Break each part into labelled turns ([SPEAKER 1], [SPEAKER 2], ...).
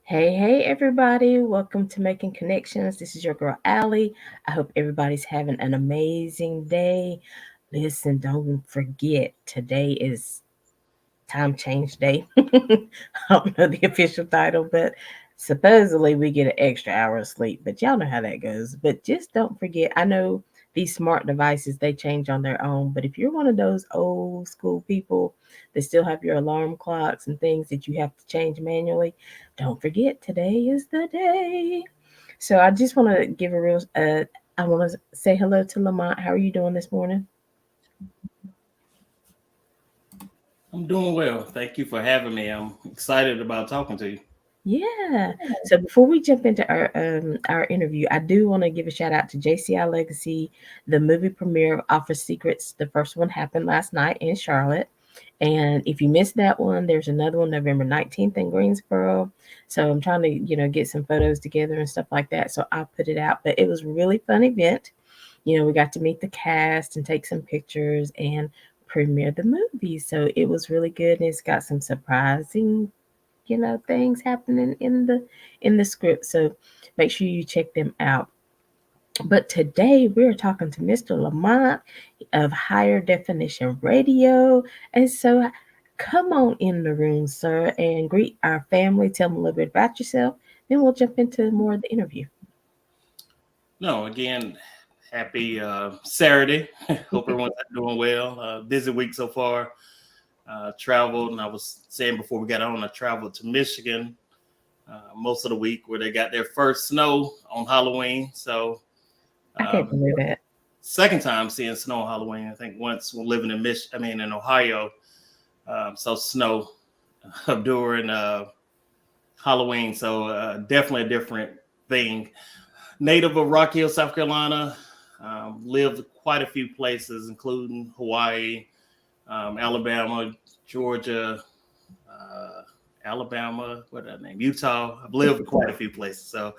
[SPEAKER 1] Hey, everybody. Welcome to Making Connections. This is your girl, Aly. I hope everybody's having an amazing day. Listen, don't forget, today is Time Change Day. I don't know the official title, but supposedly we get an extra hour of sleep, but y'all know how that goes. But just don't forget, I know these smart devices, they change on their own, but if you're one of those old school people that still have your alarm clocks and things that you have to change manually, don't forget today is the day. So I just want to give a real, I want to say hello to Lamont. How are you doing this morning?
[SPEAKER 2] I'm doing well. Thank you for having me. I'm excited about talking to you.
[SPEAKER 1] Yeah. So before we jump into our interview, I do want to give a shout out to JCI Legacy, the movie premiere of Office Secrets. The first one happened last night in Charlotte. And if you missed that one, there's another one November 19th in Greensboro. So I'm trying to, get some photos together and stuff like that. So I'll put it out. But it was a really fun event. We got to meet the cast and take some pictures and premiere the movie. So it was really good. And it's got some surprising things happening in the script, so make sure you check them out. But today we're talking to Mr. Lamont of Higher Definition Radio, and so come on in the room, sir, and greet our family. Tell them a little bit about yourself, then we'll jump into more of the interview.
[SPEAKER 2] No, again, happy Saturday. Hope everyone's doing well. Busy week so far. Traveled, and I was saying before we got on, I traveled to Michigan most of the week where they got their first snow on Halloween. So,
[SPEAKER 1] I can't believe that.
[SPEAKER 2] second time seeing snow on Halloween. I think once when living in in Ohio, so snow during Halloween. So definitely a different thing. Native of Rock Hill, South Carolina. Lived quite a few places, including Hawaii, Alabama, Georgia, Alabama, what that name? Utah. I've lived quite a few places. So,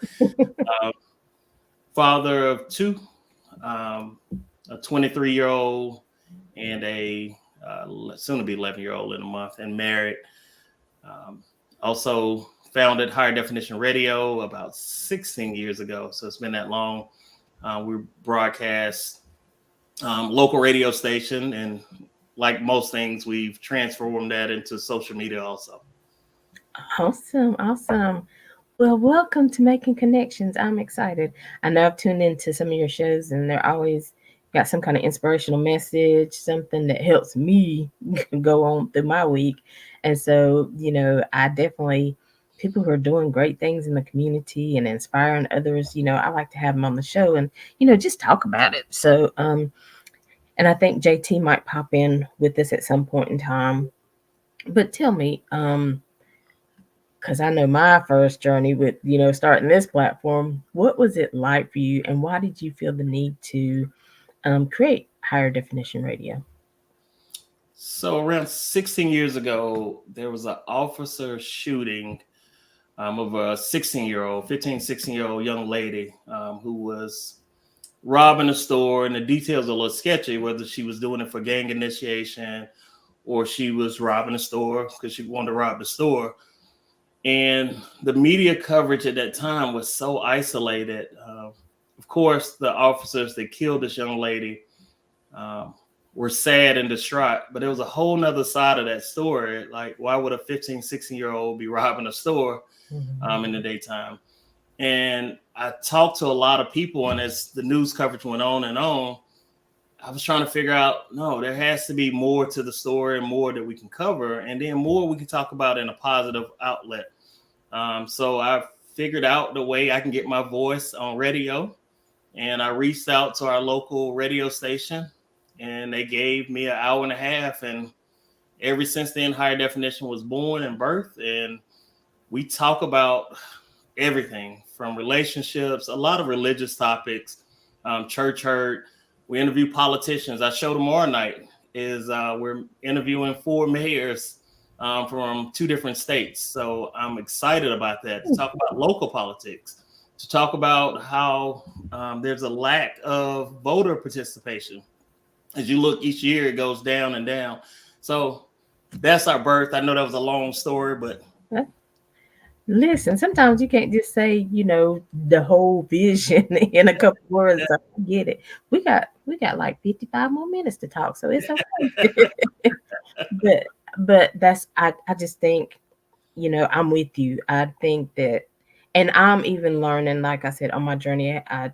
[SPEAKER 2] father of two, a 23-year-old and a soon to be 11-year-old in a month, and married. Um, Also founded Higher Definition Radio about 16 years ago. So it's been that long. We broadcast local radio station, and like most things, we've transformed that into social media also.
[SPEAKER 1] Awesome, awesome. Well, welcome to Making Connections. I'm excited. I know I've tuned into some of your shows, and they're always got some kind of inspirational message, something that helps me go on through my week. And so, I definitely, people who are doing great things in the community and inspiring others, I like to have them on the show and, just talk about it. So, and I think JT might pop in with us at some point in time. But tell me, because I know my first journey with starting this platform. What was it like for you, and why did you feel the need to create Higher Definition Radio?
[SPEAKER 2] So around 16 years ago, there was an officer shooting of a 16-year-old, 15, 16-year-old young lady who was robbing a store. And the details are a little sketchy, whether she was doing it for gang initiation or she was robbing a store because she wanted to rob the store. And the media coverage at that time was so isolated. Of course, the officers that killed this young lady um, were sad and distraught, but there was a whole nother side of that story. Like, why would a 15, 16-year-old be robbing a store in the daytime? And I talked to a lot of people, and as the news coverage went on and on, I was trying to figure out, no, there has to be more to the story and more that we can cover, and then more we can talk about in a positive outlet. So I figured out the way I can get my voice on radio, and I reached out to our local radio station, and they gave me an hour and a half. And ever since then, Higher Definition was born and birthed, and we talk about everything from relationships, a lot of religious topics, church hurt. We interview politicians. Our show tomorrow night is we're interviewing 4 mayors from 2 different states. So I'm excited about that, to talk about local politics, to talk about how there's a lack of voter participation. As you look each year, it goes down and down. So that's our birth. I know that was a long story, but
[SPEAKER 1] Listen, sometimes you can't just say, the whole vision in a couple words. So I get it. We got like 55 more minutes to talk, so it's okay. But I just think, I'm with you. I think that, and I'm even learning, like I said, on my journey, I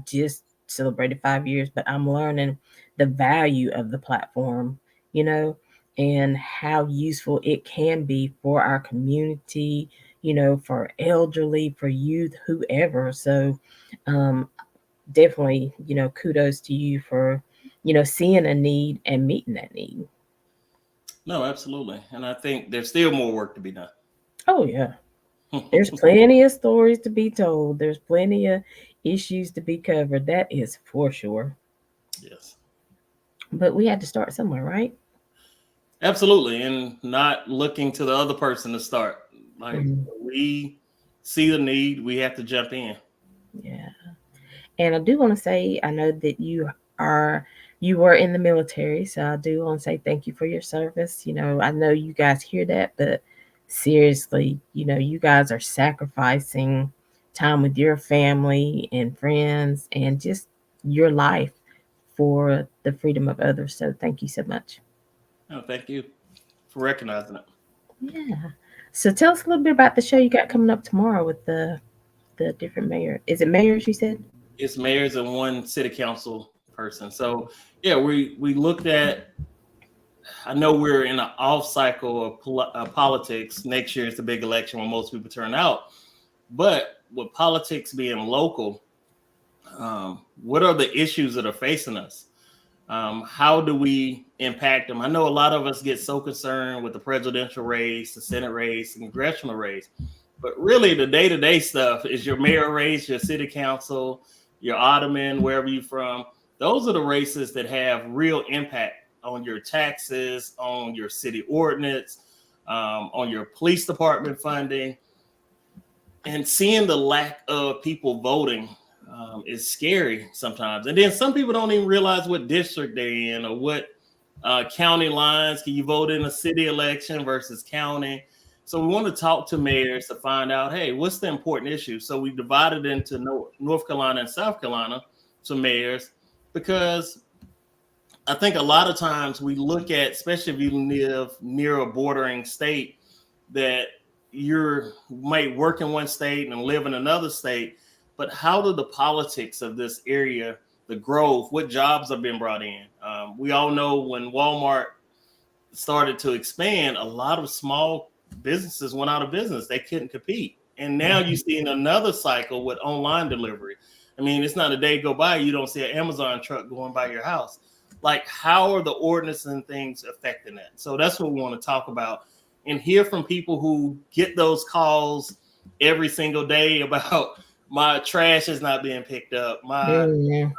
[SPEAKER 1] just celebrated 5 years, but I'm learning the value of the platform, you know, and how useful it can be for our community, for elderly, for youth, whoever. So, um, definitely, kudos to you for, seeing a need and meeting that need.
[SPEAKER 2] No, absolutely. And I think there's still more work to be done.
[SPEAKER 1] Oh yeah. There's plenty of stories to be told. There's plenty of issues to be covered. That is for sure.
[SPEAKER 2] Yes,
[SPEAKER 1] But we had to start somewhere, right?
[SPEAKER 2] absolutely. And not looking to the other person to start. Like
[SPEAKER 1] Mhm.
[SPEAKER 2] we see the need, we have to jump in.
[SPEAKER 1] Yeah. And I do want to say, I know that are you were in the military, so I do want to say thank you for your service. I know you guys hear that, but seriously, you guys are sacrificing time with your family and friends and just your life for the freedom of others. So thank you so much.
[SPEAKER 2] No, thank you for recognizing it.
[SPEAKER 1] Yeah. So tell us a little bit about the show you got coming up tomorrow with the different mayor. Is it mayors you said?
[SPEAKER 2] It's mayors and one city council person. So yeah, we looked at. I know we're in an off cycle of politics. Next year is the big election when most people turn out. But with politics being local, what are the issues that are facing us? How do we impact them? I know a lot of us get so concerned with the presidential race, the Senate race, the congressional race, but really the day-to-day stuff is your mayor race, your city council, your alderman, wherever you're from. Those are the races that have real impact on your taxes, on your city ordinance, on your police department funding, and seeing the lack of people voting is scary sometimes. And then some people don't even realize what district they're in or what county lines. Can you vote in a city election versus county? So we want to talk to mayors to find out, hey, what's the important issue? So we divided into North Carolina and South Carolina to mayors because I think a lot of times we look at, especially if you live near a bordering state, that you're might work in one state and live in another state, but how do the politics of this area, the growth, what jobs have been brought in? We all know when Walmart started to expand, a lot of small businesses went out of business. They couldn't compete. And now you're seeing another cycle with online delivery. I mean, it's not a day go by you don't see an Amazon truck going by your house. Like, how are the ordinances and things affecting that? So that's what we want to talk about and hear from people who get those calls every single day about my trash is not being picked up, my
[SPEAKER 1] Mm,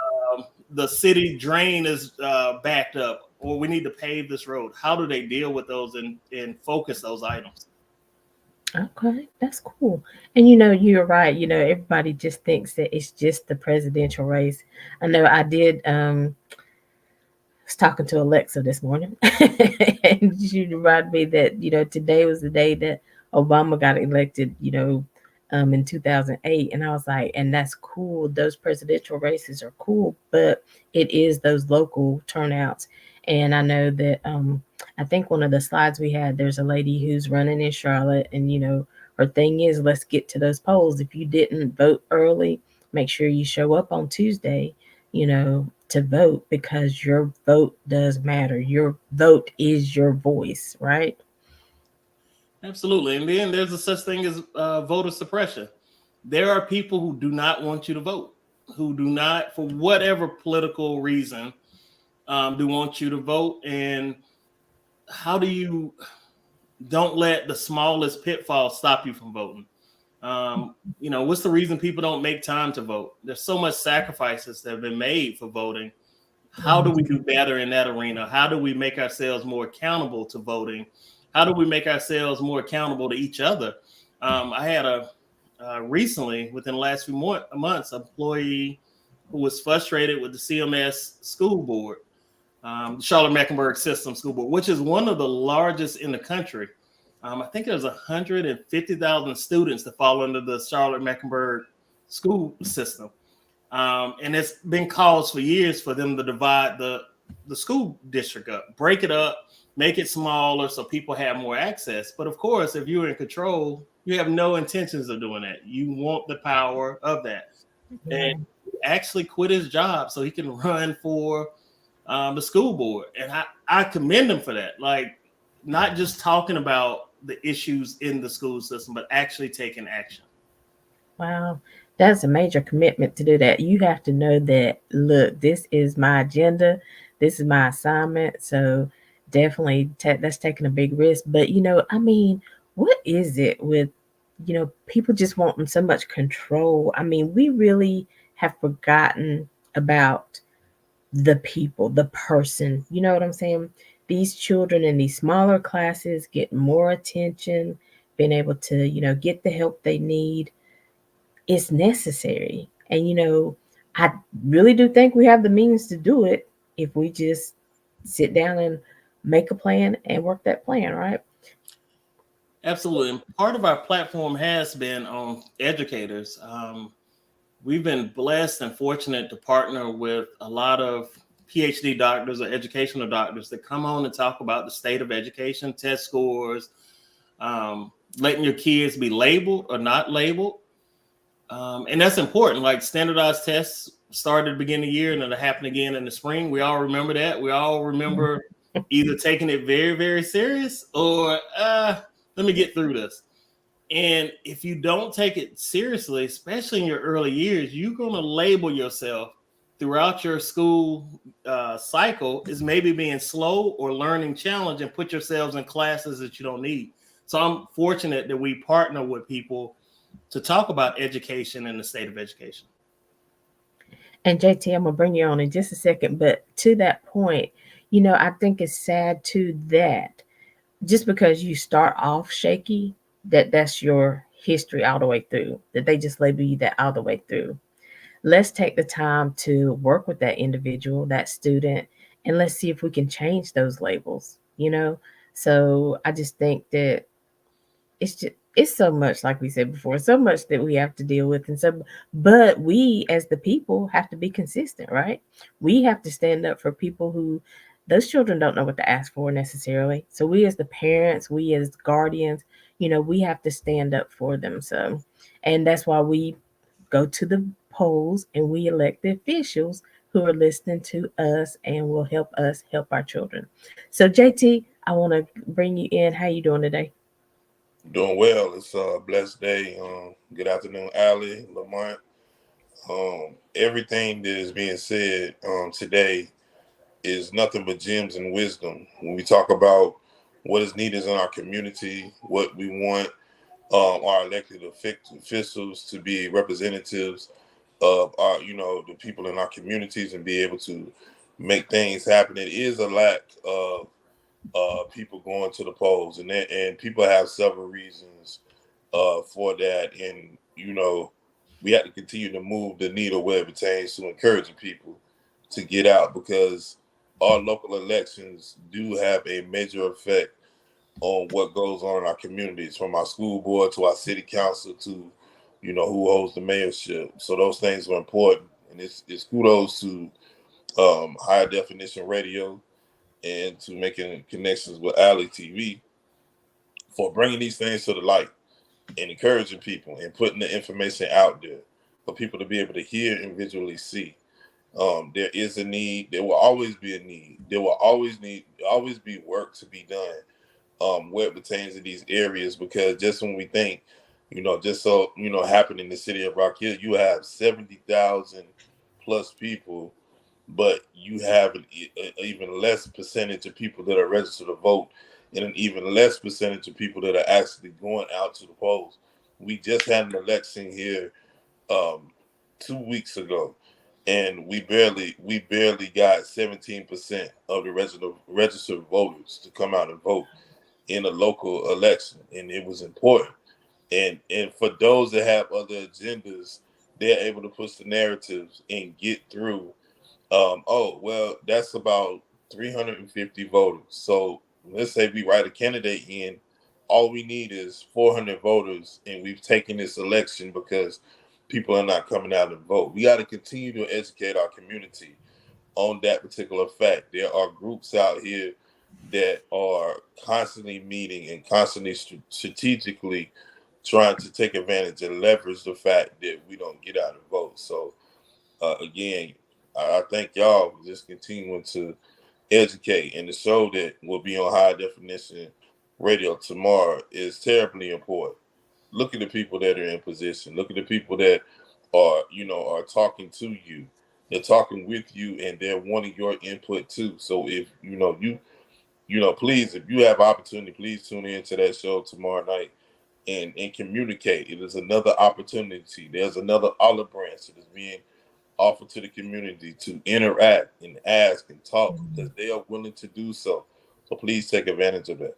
[SPEAKER 2] the city drain is backed up, or we need to pave this road. How do they deal with those and focus those items?
[SPEAKER 1] okay, that's cool. And you're right. Everybody just thinks that it's just the presidential race. I know I did. Was talking to Alexa this morning, and she reminded me that today was the day that Obama got elected. In 2008, and I was like, and that's cool. Those presidential races are cool, but it is those local turnouts. And I know that I think one of the slides we had, there's a lady who's running in Charlotte, and her thing is, let's get to those polls. If you didn't vote early, make sure you show up on Tuesday to vote, because your vote does matter. Your vote is your voice, right?
[SPEAKER 2] Absolutely. And then there's a such thing as voter suppression. There are people who do not want you to vote, who do not, for whatever political reason, do want you to vote. And how do you don't let the smallest pitfall stop you from voting? What's the reason people don't make time to vote? There's so much sacrifices that have been made for voting. How do we do better in that arena? How do we make ourselves more accountable to voting? How do we make ourselves more accountable to each other? I had recently, within the last few months, an employee who was frustrated with the CMS school board, Charlotte Mecklenburg System School Board, which is one of the largest in the country. I think there's 150,000 students that fall under the Charlotte Mecklenburg school system. And it's been calls for years for them to divide the school district up, break it up, make it smaller so people have more access. But of course, if you're in control, you have no intentions of doing that. You want the power of that. And
[SPEAKER 1] Yeah.
[SPEAKER 2] actually quit his job so he can run for the school board. And I commend him for that. Like, not just talking about the issues in the school system, but actually taking action.
[SPEAKER 1] Wow. That's a major commitment to do that. You have to know that, look, this is my agenda, this is my assignment. So definitely that's taking a big risk. But, I mean, what is it with, people just wanting so much control? I mean, we really have forgotten about the people, the person. You know what I'm saying? These children in these smaller classes get more attention, being able to, get the help they need is necessary. And I really do think we have the means to do it if we just sit down and make a plan and work that plan, right?
[SPEAKER 2] Absolutely. And part of our platform has been on educators. We've been blessed and fortunate to partner with a lot of PhD doctors or educational doctors that come on and talk about the state of education, test scores, letting your kids be labeled or not labeled. And that's important. Like, standardized tests started at the beginning of the year and it'll happen again in the spring. We all remember that. We all remember either taking it very, very serious or let me get through this. And if you don't take it seriously, especially in your early years, you're going to label yourself throughout your school cycle as maybe being slow or learning challenge and put yourselves in classes that you don't need. So I'm fortunate that we partner with people to talk about education and the state of education.
[SPEAKER 1] And JT, I'm gonna bring you on in just a second, but to that point, I think it's sad too that just because you start off shaky, that's your history all the way through. That they just label you that all the way through. Let's take the time to work with that individual, that student, and let's see if we can change those labels. So I just think that it's so much, like we said before, so much that we have to deal with. And so, but we as the people have to be consistent, right? We have to stand up for people who those children don't know what to ask for necessarily. So we as the parents, we as guardians, we have to stand up for them. So, and that's why we go to the polls and we elect the officials who are listening to us and will help us help our children. So JT, I want to bring you in. How you doing today?
[SPEAKER 3] Doing well. It's a blessed day. Good afternoon, Allie, Lamont. Everything that is being said today is nothing but gems and wisdom. When we talk about what is needed in our community, what we want our elected officials to be representatives of our, the people in our communities and be able to make things happen. It is a lack of people going to the polls, and people have several reasons for that. And we have to continue to move the needle where it pertains to encouraging people to get out because our local elections do have a major effect on what goes on in our communities, from our school board to our city council to who holds the mayorship. So those things are important, and it's kudos to high definition radio and to making connections with Alley TV for bringing these things to the light and encouraging people and putting the information out there for people to be able to hear and visually see. There is a need. There will always be a need. There will always be work to be done where it pertains to these areas because just when we think, just so happen in the city of Rock Hill, you have 70,000 plus people, but you have an even less percentage of people that are registered to vote and an even less percentage of people that are actually going out to the polls. We just had an election here um, 2 weeks ago, and we barely got 17% of the registered voters to come out and vote in a local election, and it was important. And for those that have other agendas, they're able to push the narratives and get through. Oh, well, that's about 350 voters. So let's say we write a candidate in all we need is 400 voters, and we've taken this election because people are not coming out and vote. We got to continue to educate our community on that particular fact. There are groups out here that are constantly meeting and constantly strategically trying to take advantage and leverage the fact that we don't get out and vote. So again, I thank y'all for just continuing to educate, and the show that will be on high definition radio tomorrow is terribly important. Look at the people that are in position. Look at the people that are talking to you. They're talking with you, and they're wanting your input too. So if please, if you have opportunity, please tune in to that show tomorrow night and communicate. It is another opportunity. There's another olive branch that is being offer to the community to interact and ask and talk because they are willing to do so. So please take advantage of that.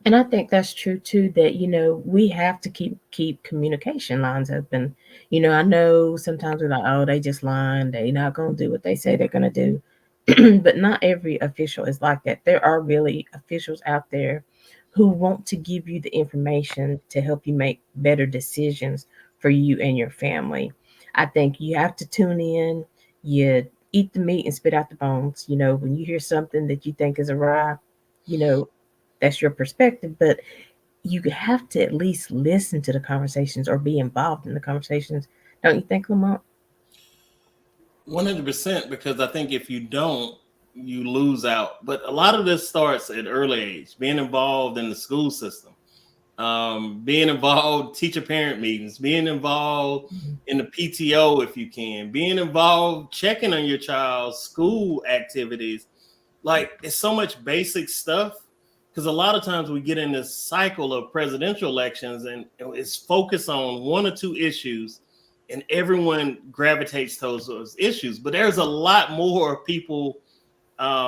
[SPEAKER 1] And I think that's true too, that, we have to keep communication lines open. I know sometimes we're like, oh, they just lying, they not gonna do what they say they're gonna do. But not every official is like that. There are really officials out there who want to give you the information to help you make better decisions for you and your family. I think you have to tune in, you eat the meat and spit out the bones. When you hear something that you think is awry, you know, that's your perspective, but you have to at least listen to the conversations or be involved in the conversations. Don't you think, Lamont?
[SPEAKER 2] 100%, because I think if you don't, you lose out. But a lot of this starts at early age, being involved in the school system, being involved teacher parent meetings, being involved in the PTO if you can, being involved checking on your child's school activities. Like, it's so much basic stuff, because a lot of times we get in this cycle of presidential elections and it's focused on one or two issues and everyone gravitates towards those issues. But there's a lot more people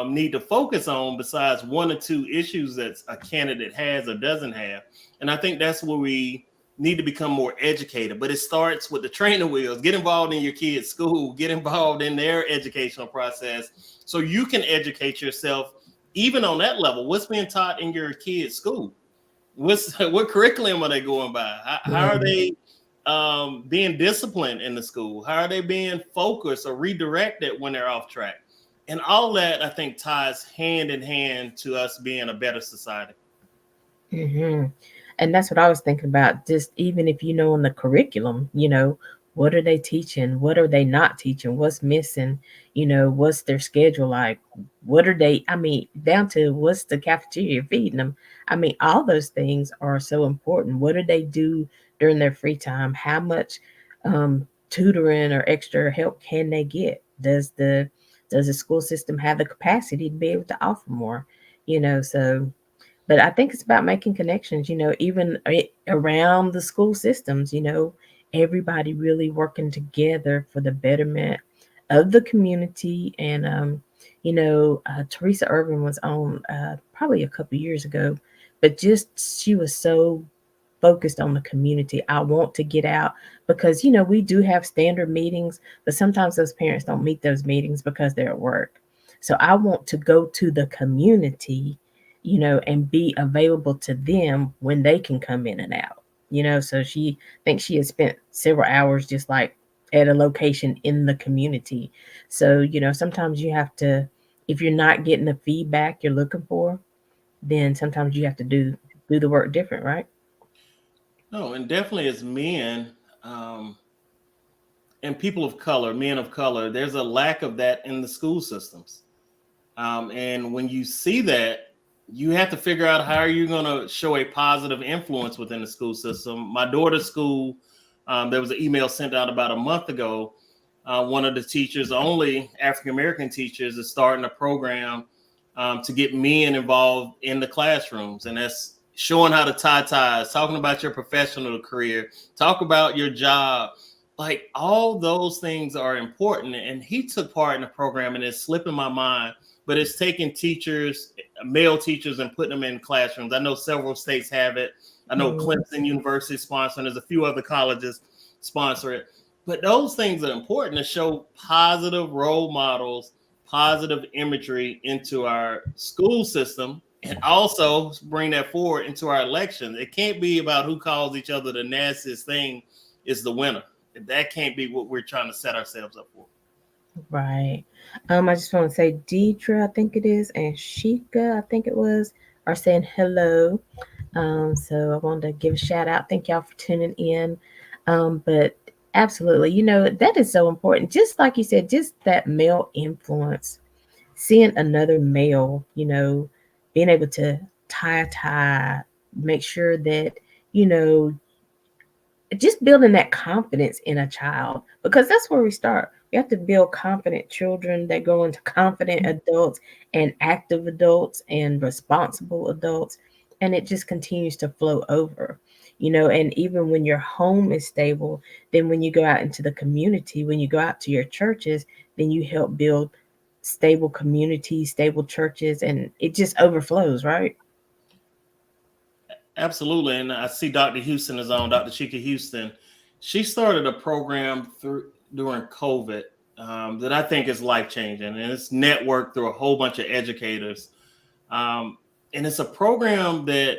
[SPEAKER 2] need to focus on besides one or two issues that a candidate has or doesn't have. And I think that's where we need to become more educated. But it starts with the training wheels. Get involved in your kids' school, get involved in their educational process so you can educate yourself even on that level. What's being taught in your kids' school? What curriculum are they going by? How are they being disciplined in the school? How are they being focused or redirected when they're off track? And all that, I think, ties hand in hand to us being a better society.
[SPEAKER 1] Hmm. And that's what I was thinking about. Just even if in the curriculum, what are they teaching? What are they not teaching? What's missing? What's their schedule like? What are they? I mean, down to what's the cafeteria feeding them? I mean, all those things are so important. What do they do during their free time? How much tutoring or extra help can they get? Does the school system have the capacity to be able to offer more? So but I think it's about making connections, even around the school systems, everybody really working together for the betterment of the community. And, Teresa Irvin was on probably a couple years ago, but just she was so focused on the community. I want to get out because, we do have standard meetings, but sometimes those parents don't meet those meetings because they're at work. So I want to go to the community, and be available to them when they can come in and out. So she thinks she has spent several hours just like at a location in the community. So, sometimes you have to, if you're not getting the feedback you're looking for, then sometimes you have to do the work different, right?
[SPEAKER 2] No, and definitely as men, um, and people of color, men of color, there's a lack of that in the school systems. And when you see that, you have to figure out how are you going to show a positive influence within the school system. My daughter's school, there was an email sent out about a month ago. One of the teachers, only African American teachers, is starting a program to get men involved in the classrooms, and that's showing how to tie ties, talking about your professional career, talk about your job. Like, all those things are important. And he took part in the program, and it's slipping my mind, but it's taking teachers, male teachers, and putting them in classrooms. I know several states have it. I know Clemson University sponsor, and there's a few other colleges sponsor it. But those things are important to show positive role models, positive imagery into our school system and also bring that forward into our elections. It can't be about who calls each other the nastiest thing is the winner. That can't be what we're trying to set ourselves up for.
[SPEAKER 1] Right. I just want to say Deidre, I think it is, and Sheikah, I think it was, are saying hello. So I wanted to give a shout out. Thank y'all for tuning in. But absolutely, that is so important. Just like you said, just that male influence, seeing another male, being able to tie a tie, make sure that, you know, just building that confidence in a child, because that's where we start. We have to build confident children that go into confident adults and active adults and responsible adults, and it just continues to flow over. And even when your home is stable, then when you go out into the community, when you go out to your churches, then you help build stable communities, stable churches, and it just overflows, right?
[SPEAKER 2] Absolutely. And I see Dr. Houston is on, Dr. Chika Houston. She started a program during COVID that I think is life changing, and it's networked through a whole bunch of educators. Um, and it's a program that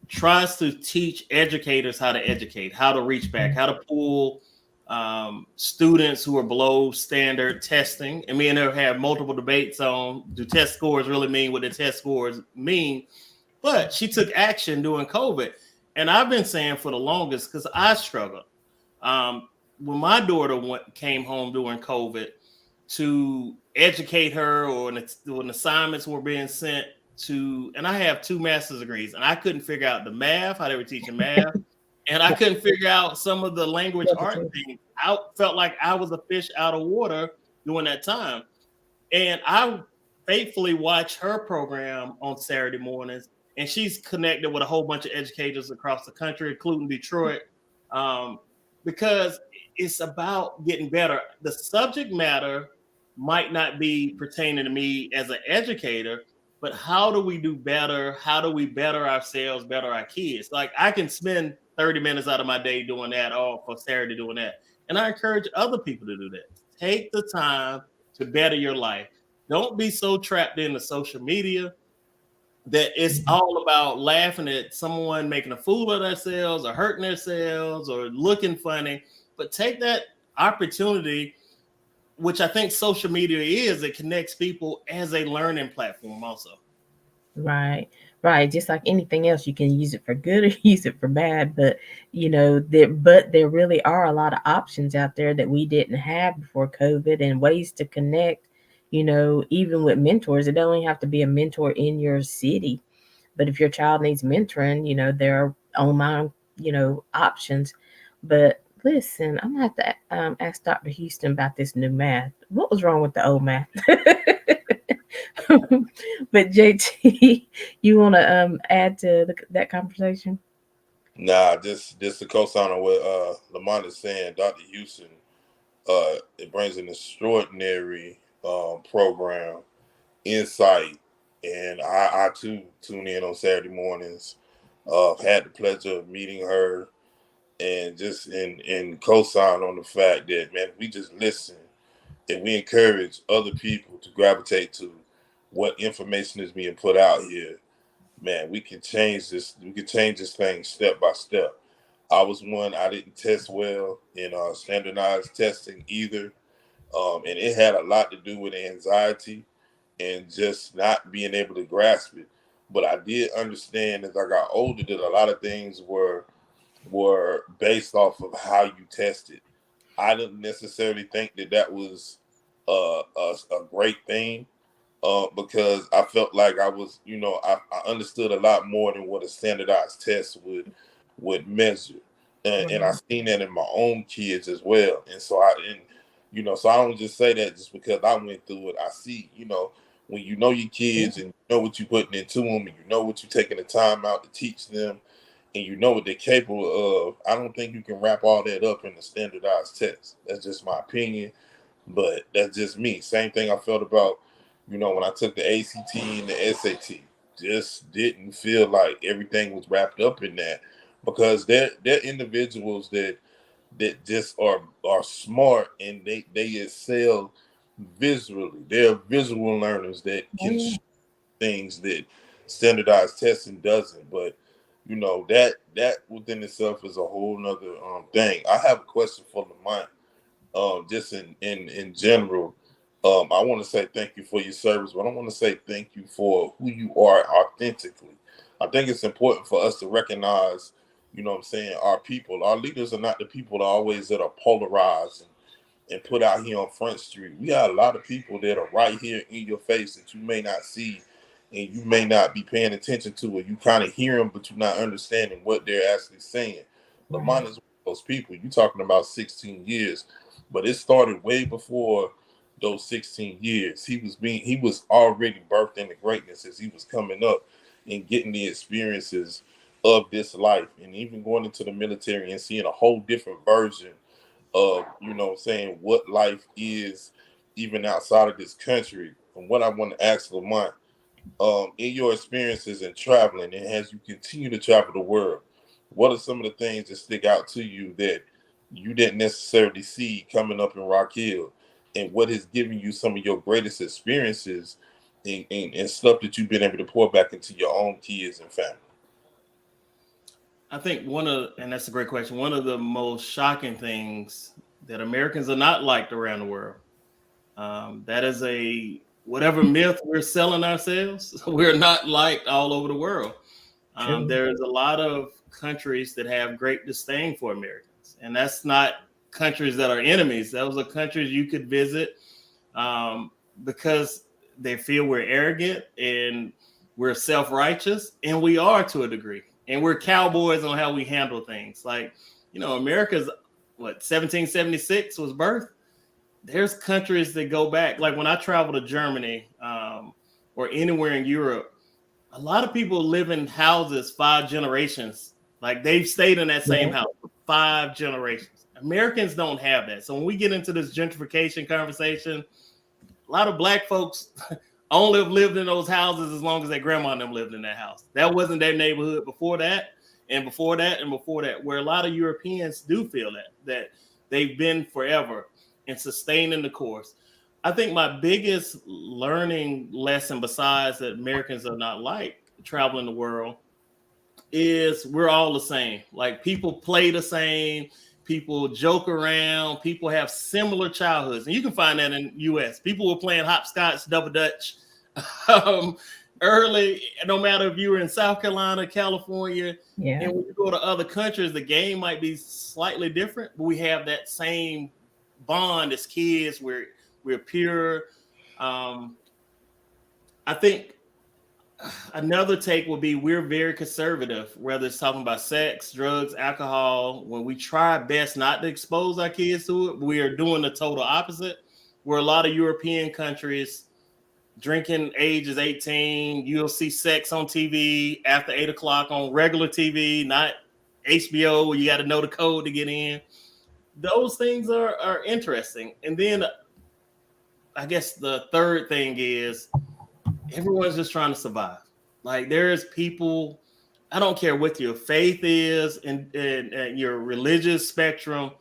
[SPEAKER 2] tries to teach educators how to educate, how to reach back, how to pull students who are below standard testing. And me and her have multiple debates on, do test scores really mean what the test scores mean? But she took action during COVID. And I've been saying for the longest, because I struggled. When my daughter came home during COVID, to educate her, or when assignments were being sent to, and I have 2 master's degrees, and I couldn't figure out the math, how they were teaching math, and I couldn't figure out some of the language art things. I felt like I was a fish out of water during that time. And I faithfully watch her program on Saturday mornings, and she's connected with a whole bunch of educators across the country, including Detroit, um, because it's about getting better. The subject matter might not be pertaining to me as an educator, but how do we do better? How do we better ourselves, better our kids? Like, I can spend 30 minutes out of my day doing that, or for Saturday doing that. And I encourage other people to do that. Take the time to better your life. Don't be so trapped into social media that it's all about laughing at someone making a fool of themselves or hurting themselves or looking funny. But take that opportunity, which I think social media is, it connects people as a learning platform also.
[SPEAKER 1] Right, right. Just like anything else, you can use it for good or use it for bad. But there really are a lot of options out there that we didn't have before COVID, and ways to connect. Even with mentors, it don't even have to be a mentor in your city. But if your child needs mentoring, there are online, options. But listen, I'm gonna have to ask Dr. Houston about this new math. What was wrong with the old math? But JT, you want to add to that conversation?
[SPEAKER 3] Nah, just to co-sign on what Lamont is saying, Dr. Houston, it brings an extraordinary program, insight, and I too tune in on Saturday mornings. Had the pleasure of meeting her, and just in co-sign on the fact that, man, we just listen and we encourage other people to gravitate to what information is being put out here, man, we can change this. We can change this thing step by step. I didn't test well in standardized testing either, and it had a lot to do with anxiety and just not being able to grasp it. But I did understand as I got older that a lot of things were based off of how you tested. I didn't necessarily think that that was a great thing, because I felt like I was, I understood a lot more than what a standardized test would measure, and I
[SPEAKER 1] Right.
[SPEAKER 3] seen that in my own kids as well. And so so I don't just say that just because I went through it. I see, when you know your kids and you know what you're putting into them, and you know what you're taking the time out to teach them, and you know what they're capable of. I don't think you can wrap all that up in a standardized test. That's just my opinion, but that's just me. Same thing I felt about, when I took the ACT and the SAT. Just didn't feel like everything was wrapped up in that, because they're individuals that just are smart, and they excel visually. They're visual learners that
[SPEAKER 1] Oh
[SPEAKER 3] can
[SPEAKER 1] yeah.
[SPEAKER 3] show things that standardized testing doesn't. But that within itself is a whole nother thing. I have a question for Lamont. Just in general, I want to say thank you for your service, but I want to say thank you for who you are authentically. I think it's important for us to recognize, what I'm saying, our people. Our leaders are not the people that are polarized and put out here on Front Street. We got a lot of people that are right here in your face that you may not see and you may not be paying attention to, or you kind of hear them, but you're not understanding what they're actually saying.
[SPEAKER 1] Right.
[SPEAKER 3] Lamont is one of those people. You're talking about 16 years, but it started way before those 16 years. He was already birthed into greatness as he was coming up and getting the experiences of this life, and even going into the military and seeing a whole different version of saying what life is even outside of this country. And what I want to ask Lamont, in your experiences in traveling and as you continue to travel the world, what are some of the things that stick out to you that you didn't necessarily see coming up in Rock Hill, and what has given you some of your greatest experiences and stuff that you've been able to pour back into your own kids and family?
[SPEAKER 2] I think and that's a great question, one of the most shocking things that Americans are not liked around the world. That is whatever myth we're selling ourselves, we're not liked all over the world.
[SPEAKER 1] True.
[SPEAKER 2] There's a lot of countries that have great disdain for Americans, and that's not countries that are enemies. Those are countries you could visit because they feel we're arrogant and we're self-righteous, and we are to a degree. And we're cowboys on how we handle things. Like, America's 1776 was birthed. There's countries that go back. Like when I travel to Germany or anywhere in Europe, a lot of people live in houses 5 generations. Like they've stayed in that same
[SPEAKER 1] Yeah.
[SPEAKER 2] house for 5 generations. Americans don't have that. So when we get into this gentrification conversation, a lot of black folks only have lived in those houses as long as their grandma and them lived in that house. That wasn't their neighborhood before that, and before that, and before that, where a lot of Europeans do feel that they've been forever and sustaining the course. I think my biggest learning lesson, besides that Americans are not like traveling the world, is we're all the same. Like people play the same, people joke around, people have similar childhoods, and you can find that in U.S. People were playing hopscotch, double dutch um, early, no matter if you were in South Carolina, California.
[SPEAKER 1] Yeah.
[SPEAKER 2] And when you go to other countries, the game might be slightly different, but we have that same bond as kids. We're pure. I think another take would be we're very conservative, whether it's talking about sex, drugs, alcohol. When we try our best not to expose our kids to it, we are doing the total opposite. Where a lot of European countries, drinking age is 18. You'll see sex on TV after 8 o'clock on regular TV, not HBO where you got to know the code to get in. Those things are interesting. And then I guess the third thing is everyone's just trying to survive. Like there's people, I don't care what your faith is and your religious spectrum,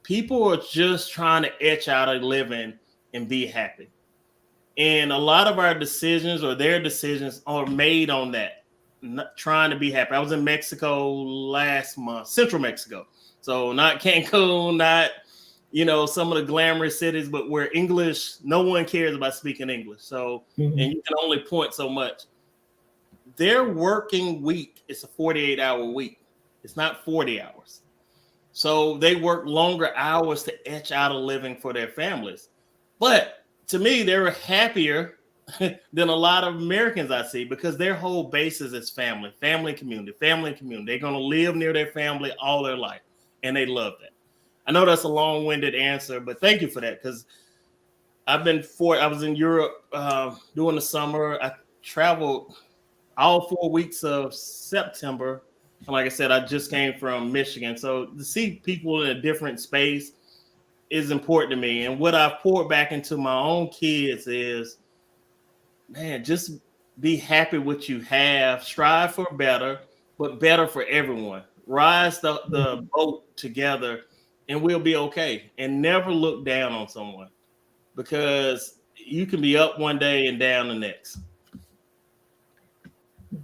[SPEAKER 2] people are just trying to etch out a living and be happy. And a lot of our decisions or their decisions are made on that, trying to be happy. I was in Mexico last month, Central Mexico. So not Cancun, not, some of the glamorous cities, but where English, no one cares about speaking English. So, and you can only point so much. Their working week is a 48-hour week. It's not 40 hours. So they work longer hours to etch out a living for their families. But to me, they're happier than a lot of Americans I see because their whole basis is family, family, community, family, community. They're going to live near their family all their life, and they love that. I know that's a long-winded answer, but thank you for that because I was in Europe during the summer. I traveled all 4 weeks of September. And like I said, I just came from Michigan. So to see people in a different space is important to me. And what I've poured back into my own kids is, man, just be happy with what you have, strive for better, but better for everyone. Rise the boat together and we'll be okay. And never look down on someone because you can be up one day and down the next.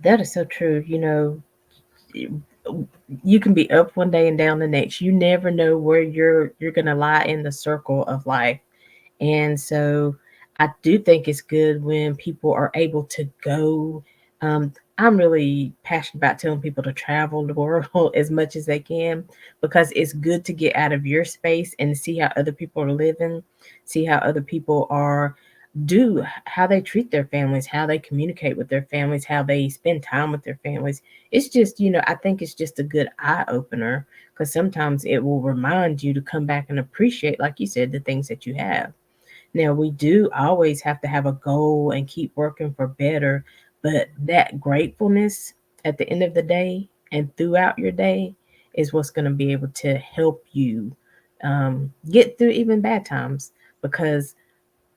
[SPEAKER 1] That is so true. You can be up one day and down the next. You never know where you're gonna lie in the circle of life. And so I do think it's good when people are able to go. I'm really passionate about telling people to travel the world as much as they can, because it's good to get out of your space and see how other people are living, see how other people are do how they treat their families, how they communicate with their families, how they spend time with their families. It's just, I think it's just a good eye opener, because sometimes it will remind you to come back and appreciate, like you said, the things that you have. Now, we do always have to have a goal and keep working for better, but that gratefulness at the end of the day and throughout your day is what's going to be able to help you get through even bad times, because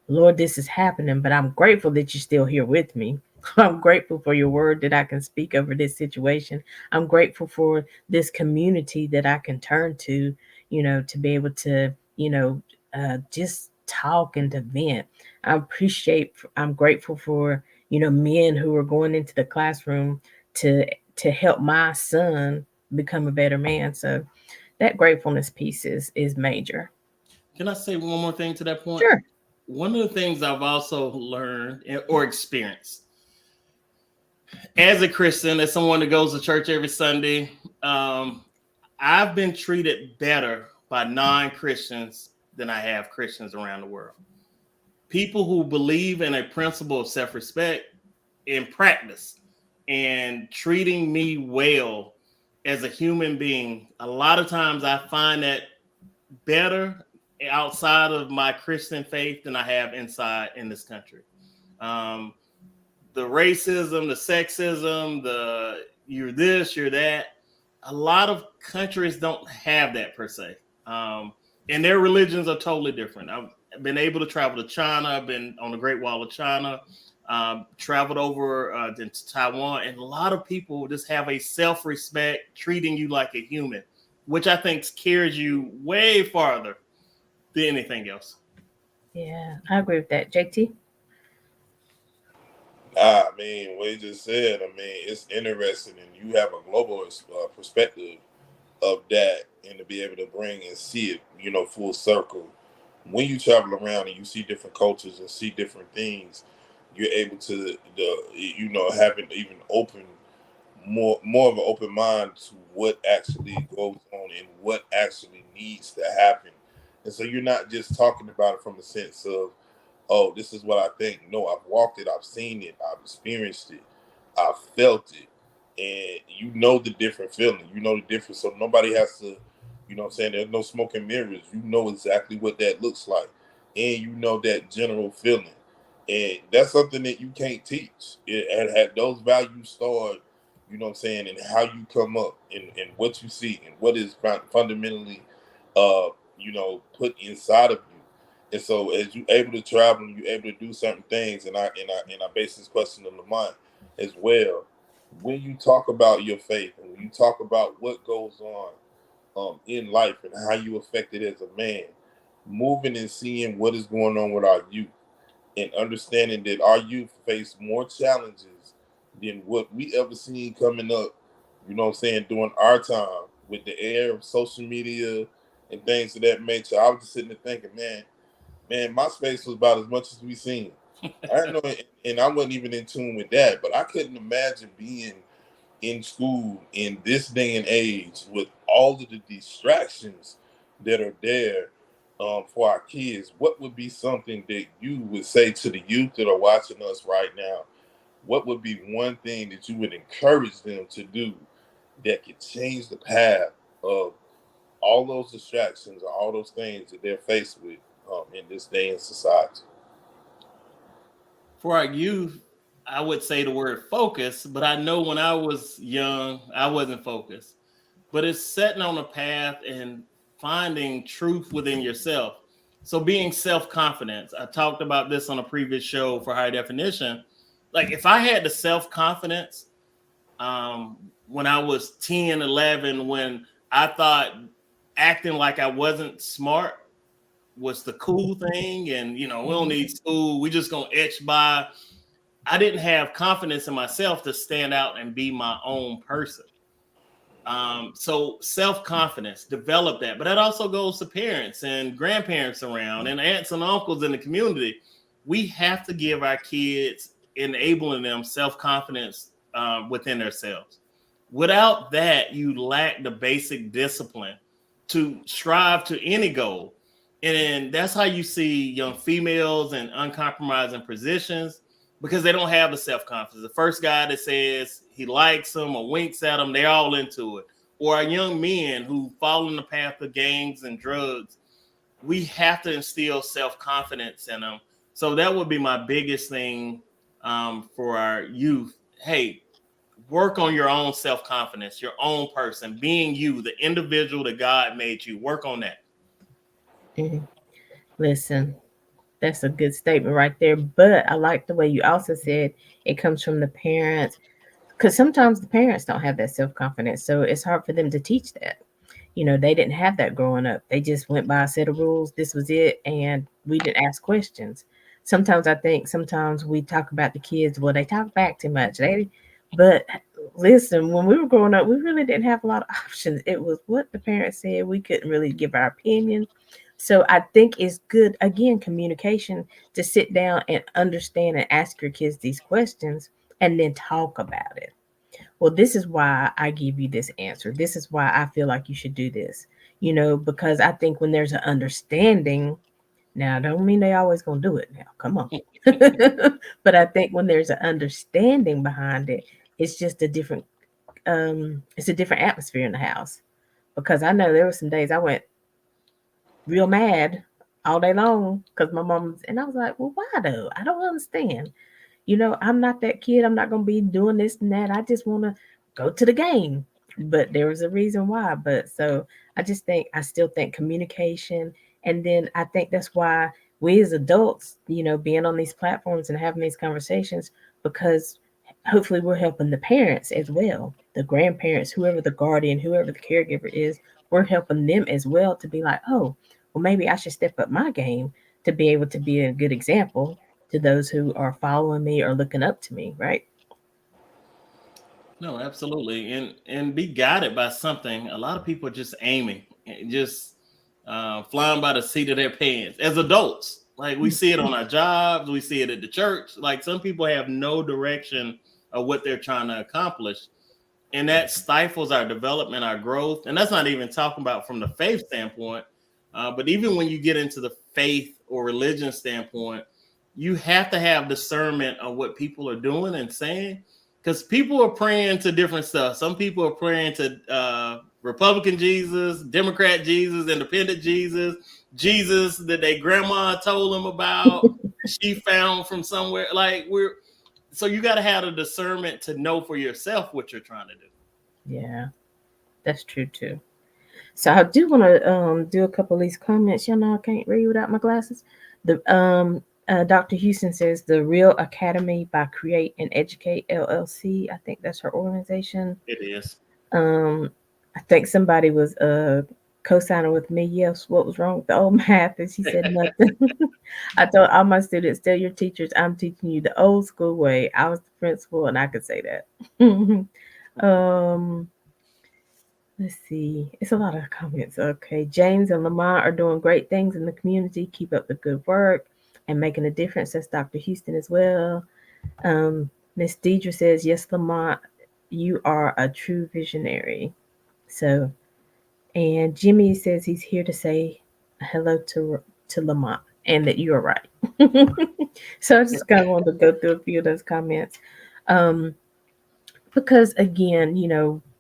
[SPEAKER 1] Lord, this is happening, but I'm grateful that you're still here with me. I'm grateful for your word that I can speak over this situation. I'm grateful for this community that I can turn to, to be able to, just talk and to vent. I'm grateful for, men who are going into the classroom to to help my son become a better man. So that gratefulness piece is major.
[SPEAKER 2] Can I say one more thing to that point?
[SPEAKER 1] Sure.
[SPEAKER 2] One of the things I've also learned or experienced as a Christian, as someone that goes to church every Sunday, um, I've been treated better by non-Christians than I have Christians around the world. People who believe in a principle of self-respect in practice and treating me well as a human being. A lot of times I find that better outside of my Christian faith than I have inside in this country. Um, the racism, the sexism, the you're this, you're that. A lot of countries don't have that per se. And their religions are totally different. I've been able to travel to China. I've been on the Great Wall of China, traveled over to Taiwan, and a lot of people just have a self respect, treating you like a human, which I think carries you way farther than anything else.
[SPEAKER 1] Yeah, I agree with that. JT?
[SPEAKER 3] I mean, what you just said, I mean, it's interesting, and you have a global perspective of that, and to be able to bring and see it, full circle. When you travel around and you see different cultures and see different things, you're able to, have an even open, more of an open mind to what actually goes on and what actually needs to happen. And so you're not just talking about it from the sense of, oh, this is what I think. No, I've walked it, I've seen it, I've experienced it, I've felt it. And you know the different feeling. You know the difference. So nobody has to, what I'm saying, there's no smoke and mirrors. You know exactly what that looks like. And you know that general feeling. And that's something that you can't teach. And those values start, what I'm saying, and how you come up and what you see and what is fundamentally put inside of you. And so as you able to travel, you're able to do certain things, and I base this question on the mind as well. When you talk about your faith and when you talk about what goes on in life and how you affect it as a man, moving and seeing what is going on with our youth and understanding that our youth face more challenges than what we ever seen coming up, what I'm saying, during our time with the air of social media and things of that nature. I was just sitting there thinking, man, my space was about as much as we seen. I didn't know, and I wasn't even in tune with that, but I couldn't imagine being in school in this day and age with all of the distractions that are there for our kids. What would be something that you would say to the youth that are watching us right now? What would be one thing that you would encourage them to do that could change the path of all those distractions or all those things that they're faced with in this day in society?
[SPEAKER 2] For our youth, I would say the word focus, but I know when I was young, I wasn't focused. But it's setting on a path and finding truth within yourself. So being self-confidence. I talked about this on a previous show for high definition. Like if I had the self-confidence when I was 10, 11, when I thought acting like I wasn't smart was the cool thing, and we don't need school, we just gonna etch by. I didn't have confidence in myself to stand out and be my own person. So self confidence, develop that. But that also goes to parents and grandparents around and aunts and uncles in the community. We have to give our kids, enabling them self confidence within themselves. Without that, you lack the basic discipline to strive to any goal. And that's how you see young females in uncompromising positions because they don't have the self confidence. The first guy that says he likes them or winks at them, they're all into it. Or our young men who fall in the path of gangs and drugs, we have to instill self confidence in them. So that would be my biggest thing for our youth. Hey, work on your own self confidence, your own person, being you, the individual that God made you. Work on that.
[SPEAKER 1] Mhm. Listen, that's a good statement right there. But I like the way you also said it comes from the parents, because sometimes the parents don't have that self confidence, so it's hard for them to teach that. They didn't have that growing up. They just went by a set of rules. This was it, and we didn't ask questions. Sometimes I think sometimes we talk about the kids. Well, they talk back too much. But listen, when we were growing up, we really didn't have a lot of options. It was what the parents said. We couldn't really give our opinion. So I think it's good again communication to sit down and understand and ask your kids these questions and then talk about it. Well, this is why I give you this answer. This is why I feel like you should do this. Because I think when there's an understanding, now don't mean they always gonna do it now. Come on. But I think when there's an understanding behind it, it's just it's a different atmosphere in the house. Because I know there were some days I went real mad all day long because my mom's and I was like, well, why though? I don't understand. I'm not that kid. I'm not going to be doing this and that. I just want to go to the game. But there was a reason why. But so I still think communication. And then I think that's why we as adults, being on these platforms and having these conversations, because hopefully we're helping the parents as well, the grandparents, whoever the guardian, whoever the caregiver is, we're helping them as well to be like, oh, well, maybe I should step up my game to be able to be a good example to those who are following me or looking up to me, right?
[SPEAKER 2] No, absolutely, and be guided by something. A lot of people are just aiming, just flying by the seat of their pants. As adults, like we see it on our jobs, we see it at the church. Like some people have no direction of what they're trying to accomplish, and that stifles our development, our growth. And that's not even talking about from the faith standpoint, but even when you get into the faith or religion standpoint, you have to have discernment of what people are doing and saying, because people are praying to different stuff. Some people are praying to Republican Jesus, Democrat Jesus, Independent Jesus, Jesus that their grandma told them about, she found from somewhere. Like so you got to have the discernment to know for yourself what you're trying to do.
[SPEAKER 1] Yeah, that's true too. So I do want to do a couple of these comments. Y'all know I can't read without my glasses. The Dr. Houston says the Real Academy by Create and Educate LLC. I think that's her organization.
[SPEAKER 2] It is.
[SPEAKER 1] Um, I think somebody was co-signing with me. Yes, what was wrong with the old math? And she said nothing. I told all my students, tell your teachers I'm teaching you the old school way. I was the principal, and I could say that. um, let's see. It's a lot of comments. Okay, James and Lamont are doing great things in the community. Keep up the good work and making a difference. That's Dr. Houston as well. Um, Miss Deidre says, yes, Lamont, you are a true visionary. So, and Jimmy says he's here to say hello to Lamont and that you are right. So I just kind of wanted to go through a few of those comments. Um, because again,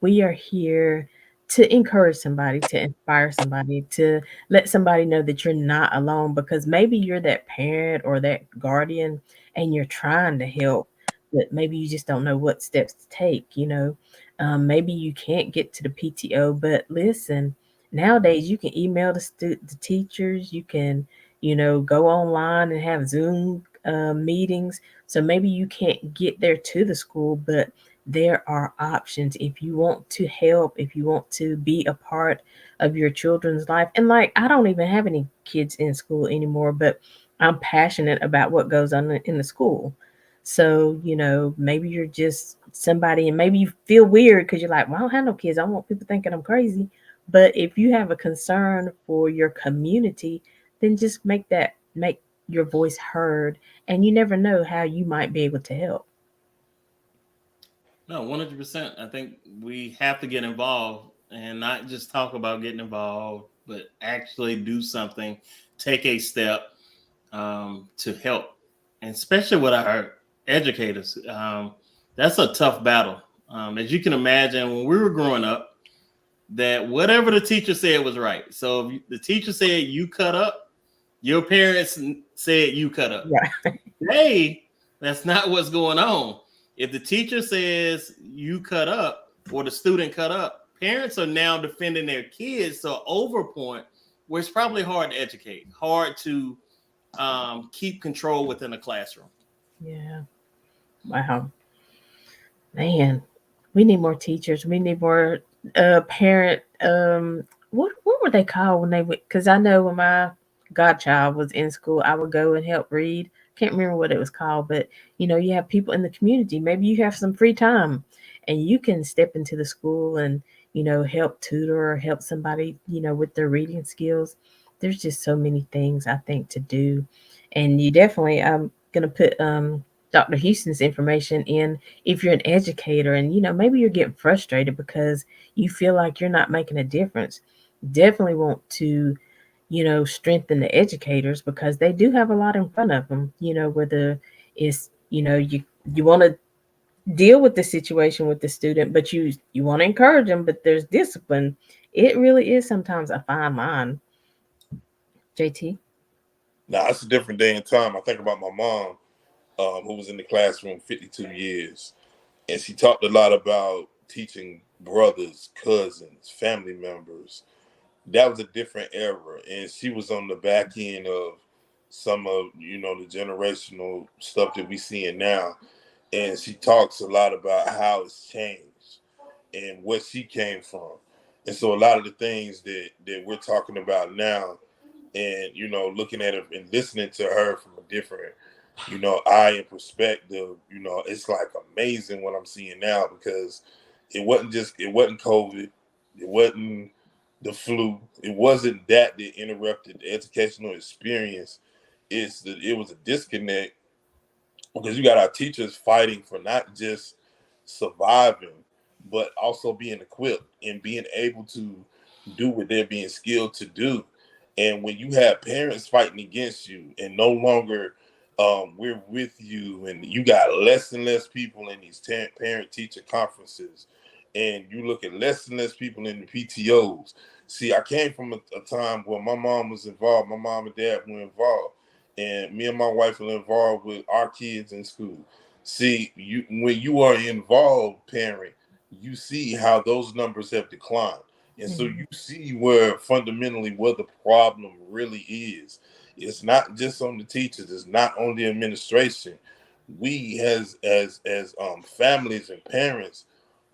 [SPEAKER 1] we are here to encourage somebody, to inspire somebody, to let somebody know that you're not alone, because maybe you're that parent or that guardian and you're trying to help, but maybe you just don't know what steps to take. Maybe you can't get to the PTO, but listen, nowadays you can email the teachers, you can go online and have Zoom meetings. So maybe you can't get there to the school, but there are options if you want to help, if you want to be a part of your children's life. And like, I don't even have any kids in school anymore, but I'm passionate about what goes on in the school. So, maybe you're just somebody and maybe you feel weird because you're like, well, I don't have no kids. I don't want people thinking I'm crazy. But if you have a concern for your community, then just make your voice heard. And you never know how you might be able to help.
[SPEAKER 2] No, 100%. I think we have to get involved and not just talk about getting involved, but actually do something, take a step to help, and especially with our educators. That's a tough battle. As you can imagine, when we were growing up, that whatever the teacher said was right. So if the teacher said you cut up, your parents said you cut up.
[SPEAKER 1] Right.
[SPEAKER 2] Today, that's not what's going on. If the teacher says you cut up or the student cut up, parents are now defending their kids to over a point where it's probably hard to educate, hard to keep control within a classroom.
[SPEAKER 1] Yeah. Wow. Man, we need more teachers. We need more parent. What were they called when they would? Because I know when my godchild was in school, I would go and help read. Can't remember what it was called, but you have people in the community. Maybe you have some free time, and you can step into the school and help tutor or help somebody with their reading skills. There's just so many things I think to do, and you definitely. I'm gonna put Dr. Houston's information in if you're an educator and maybe you're getting frustrated because you feel like you're not making a difference. Definitely want to strengthen the educators because they do have a lot in front of them, whether it's you want to deal with the situation with the student, but you want to encourage them, but there's discipline. It really is sometimes a fine line. JT.
[SPEAKER 3] Now it's a different day and time. I think about my mom, who was in the classroom 52 years, and she talked a lot about teaching brothers, cousins, family members. That was a different era, and she was on the back end of some of the generational stuff that we seeing now, and she talks a lot about how it's changed and what she came from, and so a lot of the things that we're talking about now, and looking at it and listening to her from a different eye and perspective, it's like amazing what I'm seeing now, because it wasn't COVID, it wasn't the flu, it wasn't that interrupted the educational experience. It's that it was a disconnect, because you got our teachers fighting for not just surviving, but also being equipped and being able to do what they're being skilled to do. And when you have parents fighting against you and no longer we're with you, and you got less and less people in these parent teacher conferences, and you look at less and less people in the PTOs. See, I came from a time where my mom was involved, my mom and dad were involved, and me and my wife were involved with our kids in school. See, when you are involved parent, you see how those numbers have declined. And so
[SPEAKER 1] Mhm.
[SPEAKER 3] you see where fundamentally where the problem really is. It's not just on the teachers, it's not on the administration. We as families and parents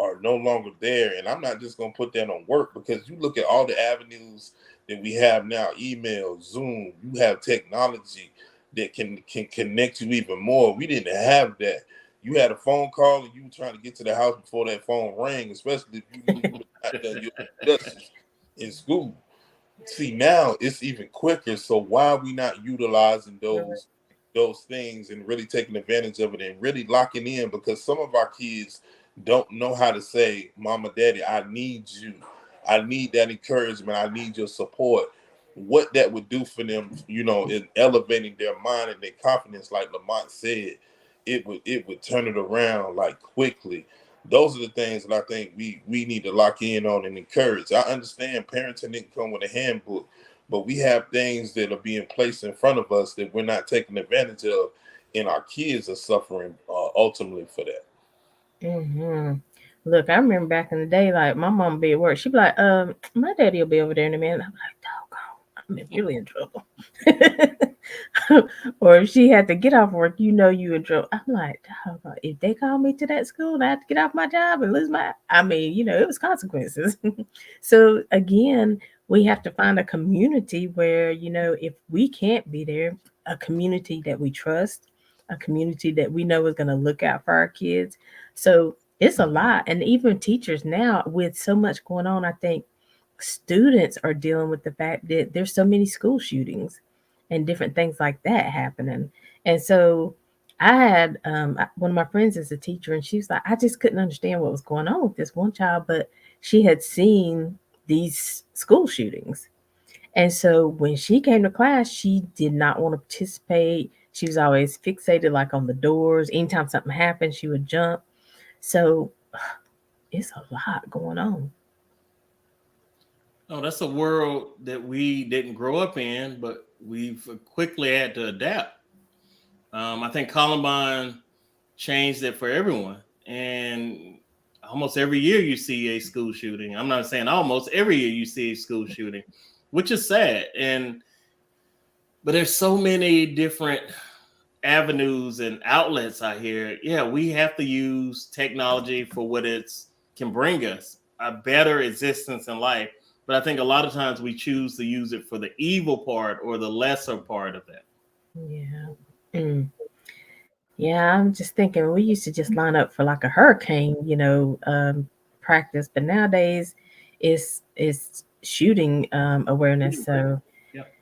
[SPEAKER 3] are no longer there. And I'm not just gonna put that on work, because you look at all the avenues that we have now, email, Zoom, you have technology that can connect you even more. We didn't have that. You had a phone call and you were trying to get to the house before that phone rang, especially if you knew you were not done your introductions in school. See, now it's even quicker. So why are we not utilizing those things and really taking advantage of it and really locking in? Because some of our kids don't know how to say, "Mama, Daddy, I need you. I need that encouragement. I need your support." What that would do for them, in elevating their mind and their confidence, like Lamont said, it would turn it around like quickly. Those are the things that I think we need to lock in on and encourage. I understand parenting didn't come with a handbook, but we have things that are being placed in front of us that we're not taking advantage of, and our kids are suffering ultimately for that.
[SPEAKER 1] Hmm. Look, I remember back in the day, like my mom be at work. She'd be like, my daddy will be over there in a minute. I'm like, doggone, I'm really in trouble. Or if she had to get off work, you in trouble. I'm like, doggone, if they call me to that school and I have to get off my job and lose my, I mean, it was consequences. So again, we have to find a community where, if we can't be there, a community that we trust, a community that we know is going to look out for our kids. So it's a lot. And even teachers now, with so much going on, I think students are dealing with the fact that there's so many school shootings and different things like that happening. And so I had one of my friends is a teacher, and she was like, I just couldn't understand what was going on with this one child, but she had seen these school shootings. And so when she came to class, she did not want to participate. She was always fixated like on the doors. Anytime something happened, she would jump. So it's a lot going on.
[SPEAKER 2] Oh, that's a world that we didn't grow up in, but we've quickly had to adapt. I think Columbine changed it for everyone. And almost every year you see a school shooting. I'm not saying almost every year you see a school shooting, which is sad. But there's so many different avenues and outlets out here. Yeah, we have to use technology for what it's can bring us a better existence in life. But I think a lot of times we choose to use it for the evil part or the lesser part of that.
[SPEAKER 1] Yeah. Mm. Yeah, I'm just thinking we used to just line up for like a hurricane, practice, but nowadays it's shooting awareness. So
[SPEAKER 2] Yep.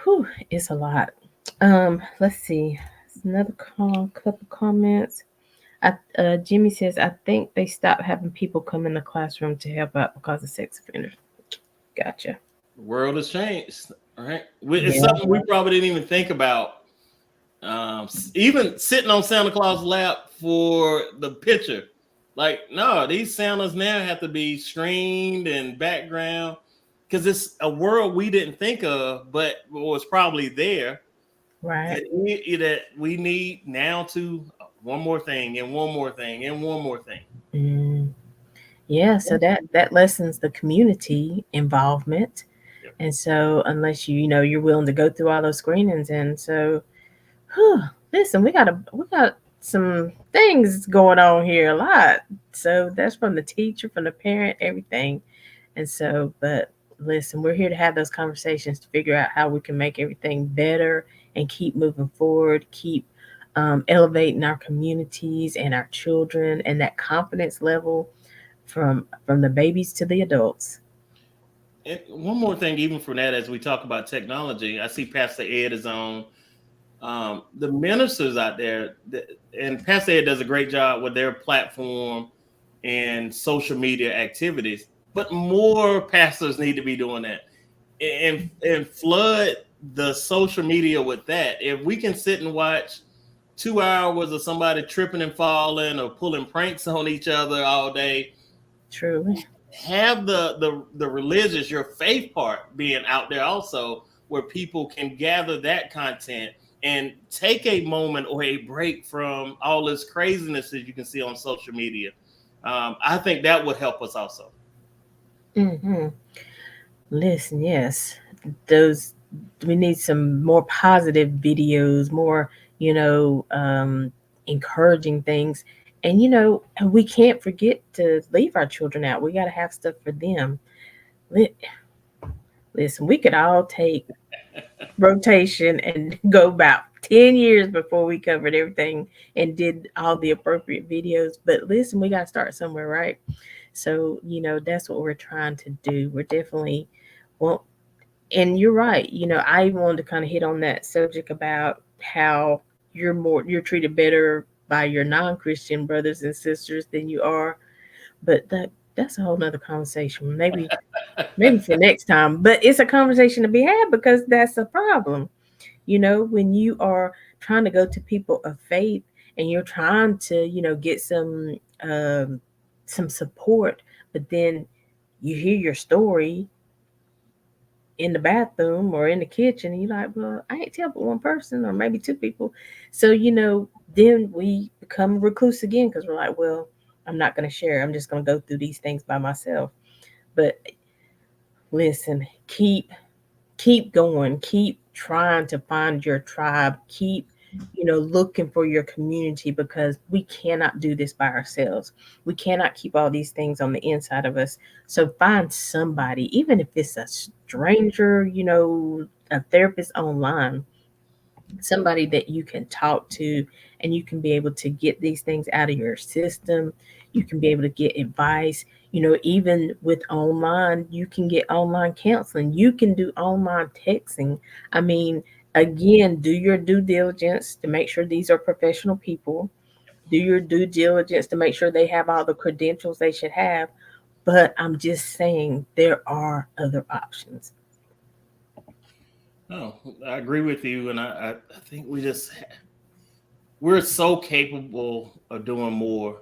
[SPEAKER 1] whew, it's a lot. Let's see. Another couple comments. Jimmy says, I think they stopped having people come in the classroom to help out because of sex offenders. Gotcha.
[SPEAKER 2] The world has changed. All right. It's
[SPEAKER 1] Yeah,
[SPEAKER 2] something we probably didn't even think about. Even sitting on Santa Claus' lap for the picture. Like, no, these Santas now have to be streamed and background because it's a world we didn't think of, but was probably there
[SPEAKER 1] right.
[SPEAKER 2] that we need now to one more thing and one more thing and one more thing.
[SPEAKER 1] Mm, yeah, so that lessens the community involvement.
[SPEAKER 2] Yep.
[SPEAKER 1] And so unless you're willing to go through all those screenings, and so whew, listen, we got some things going on here a lot. So that's from the teacher, from the parent, everything. And so, but listen, we're here to have those conversations to figure out how we can make everything better and keep moving forward, keep elevating our communities and our children and that confidence level from the babies to the adults.
[SPEAKER 2] And one more thing, even from that, as we talk about technology, I see Pastor Ed is on. The ministers out there, and Pastor Ed does a great job with their platform and social media activities. But more pastors need to be doing that and flood the social media with that. If we can sit and watch 2 hours of somebody tripping and falling or pulling pranks on each other all day,
[SPEAKER 1] Truly.
[SPEAKER 2] have the religious, your faith part being out there also, where people can gather that content and take a moment or a break from all this craziness that you can see on social media. I think that would help us also.
[SPEAKER 1] Hmm. Listen, yes, those we need some more positive videos, more you know, um, encouraging things, and and we can't forget to leave our children out. We got to have stuff for them. Li- Listen, we could all take rotation and go about 10 years before we covered everything and did all the appropriate videos. But listen, we got to start somewhere, right? So, that's what we're trying to do. We're definitely, well, and you're right. I wanted to kind of hit on that subject about how you're treated better by your non-Christian brothers and sisters than you are. But that's a whole nother conversation. Maybe for next time. But it's a conversation to be had because that's a problem. When you are trying to go to people of faith and you're trying to, get some support, but then you hear your story in the bathroom or in the kitchen, and you're like, well, I ain't tell but one person or maybe two people. So, then we become recluse again because we're like, well, I'm not going to share. I'm just going to go through these things by myself. But listen, keep going, keep trying to find your tribe, keep looking for your community, because we cannot do this by ourselves. We cannot keep all these things on the inside of us. So find somebody, even if it's a stranger, a therapist online, somebody that you can talk to, and you can be able to get these things out of your system. You can be able to get advice. Even with online, you can get online counseling, you can do online texting. I mean, again, do your due diligence to make sure these are professional people. Do your due diligence to make sure they have all the credentials they should have. But I'm just saying there are other options.
[SPEAKER 2] Oh, I agree with you, and I think we're so capable of doing more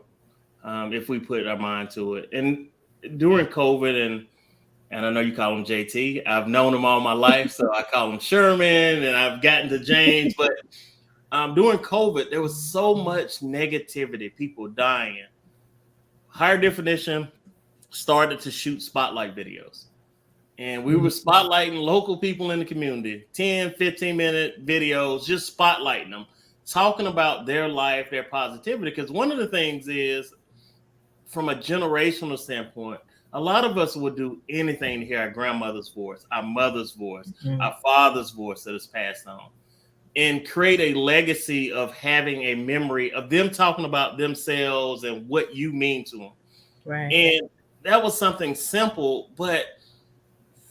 [SPEAKER 2] if we put our mind to it. And during COVID, and I know you call him JT. I've known him all my life, so I call him Sherman, and I've gotten to James. But during COVID, there was so much negativity, people dying. Higher definition started to shoot spotlight videos. And we were
[SPEAKER 1] Mhm.
[SPEAKER 2] spotlighting local people in the community, 10, 15-minute videos, just spotlighting them, talking about their life, their positivity. Because one of the things is, from a generational standpoint, a lot of us would do anything to hear our grandmother's voice, our mother's voice,
[SPEAKER 1] Mhm.
[SPEAKER 2] our father's voice that is passed on, and create a legacy of having a memory of them talking about themselves and what you mean to them.
[SPEAKER 1] Right.
[SPEAKER 2] And that was something simple, but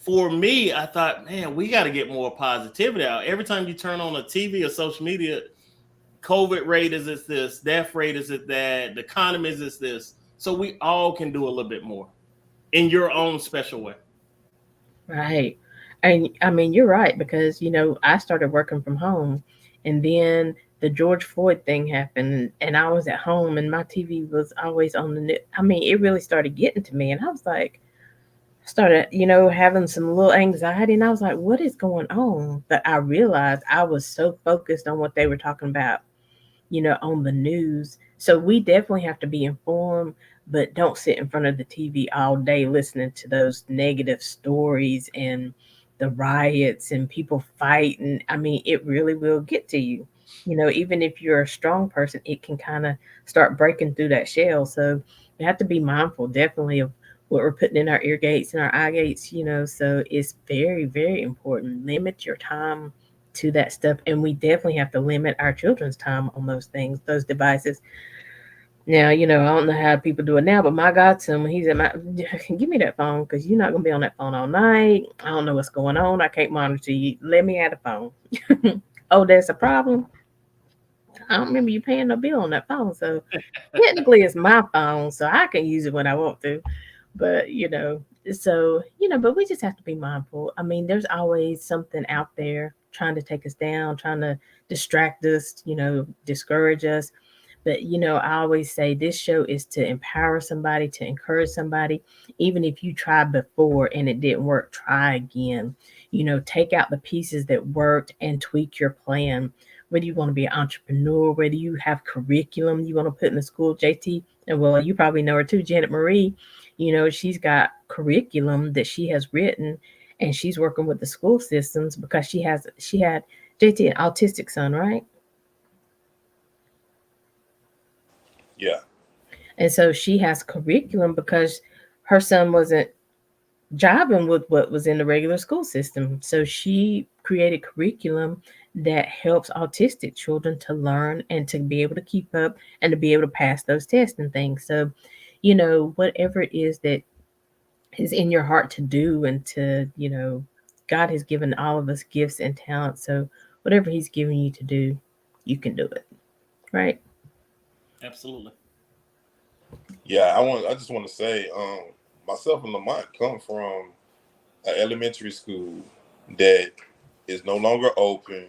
[SPEAKER 2] for me, I thought, man, we got to get more positivity out. Every time you turn on a TV or social media, COVID rate is this, death rate is it that, the economy is this. So we all can do a little bit more in your own special way.
[SPEAKER 1] Right. And I mean, you're right, because, I started working from home, and then the George Floyd thing happened, and I was at home and my TV was always on the news. I mean, it really started getting to me, and I was like, started, having some little anxiety, and I was like, what is going on? But I realized I was so focused on what they were talking about, on the news. So we definitely have to be informed, but don't sit in front of the TV all day listening to those negative stories and the riots and people fighting. I mean, it really will get to you. Even if you're a strong person, it can kind of start breaking through that shell. So we have to be mindful, definitely, of what we're putting in our ear gates and our eye gates. So it's very, very important. Limit your time to that stuff, and we definitely have to limit our children's time on those things, those devices. Now, I don't know how people do it now, but my godson, when he's at my, give me that phone, because you're not gonna be on that phone all night. I don't know what's going on, I can't monitor you, let me have the phone. Oh, there's a problem. I don't remember you paying no bill on that phone, so technically it's my phone, so I can use it when I want to. But but we just have to be mindful. I mean, there's always something out there trying to take us down, trying to distract us, discourage us. But I always say this show is to empower somebody, to encourage somebody. Even if you tried before and it didn't work, try again. Take out the pieces that worked and tweak your plan. Whether you want to be an entrepreneur, whether you have curriculum you want to put in the school, JT, and well, you probably know her too, Janet Marie. She's got curriculum that she has written, and she's working with the school systems because she had JT, an autistic son, right?
[SPEAKER 3] Yeah.
[SPEAKER 1] And so she has curriculum because her son wasn't jiving with what was in the regular school system. So she created curriculum that helps autistic children to learn and to be able to keep up and to be able to pass those tests and things. So, whatever it is that is in your heart to do, and to, God has given all of us gifts and talents. So whatever He's given you to do, you can do it. Right?
[SPEAKER 2] Absolutely.
[SPEAKER 3] Yeah, I just want to say, myself and Lamont come from an elementary school that is no longer open,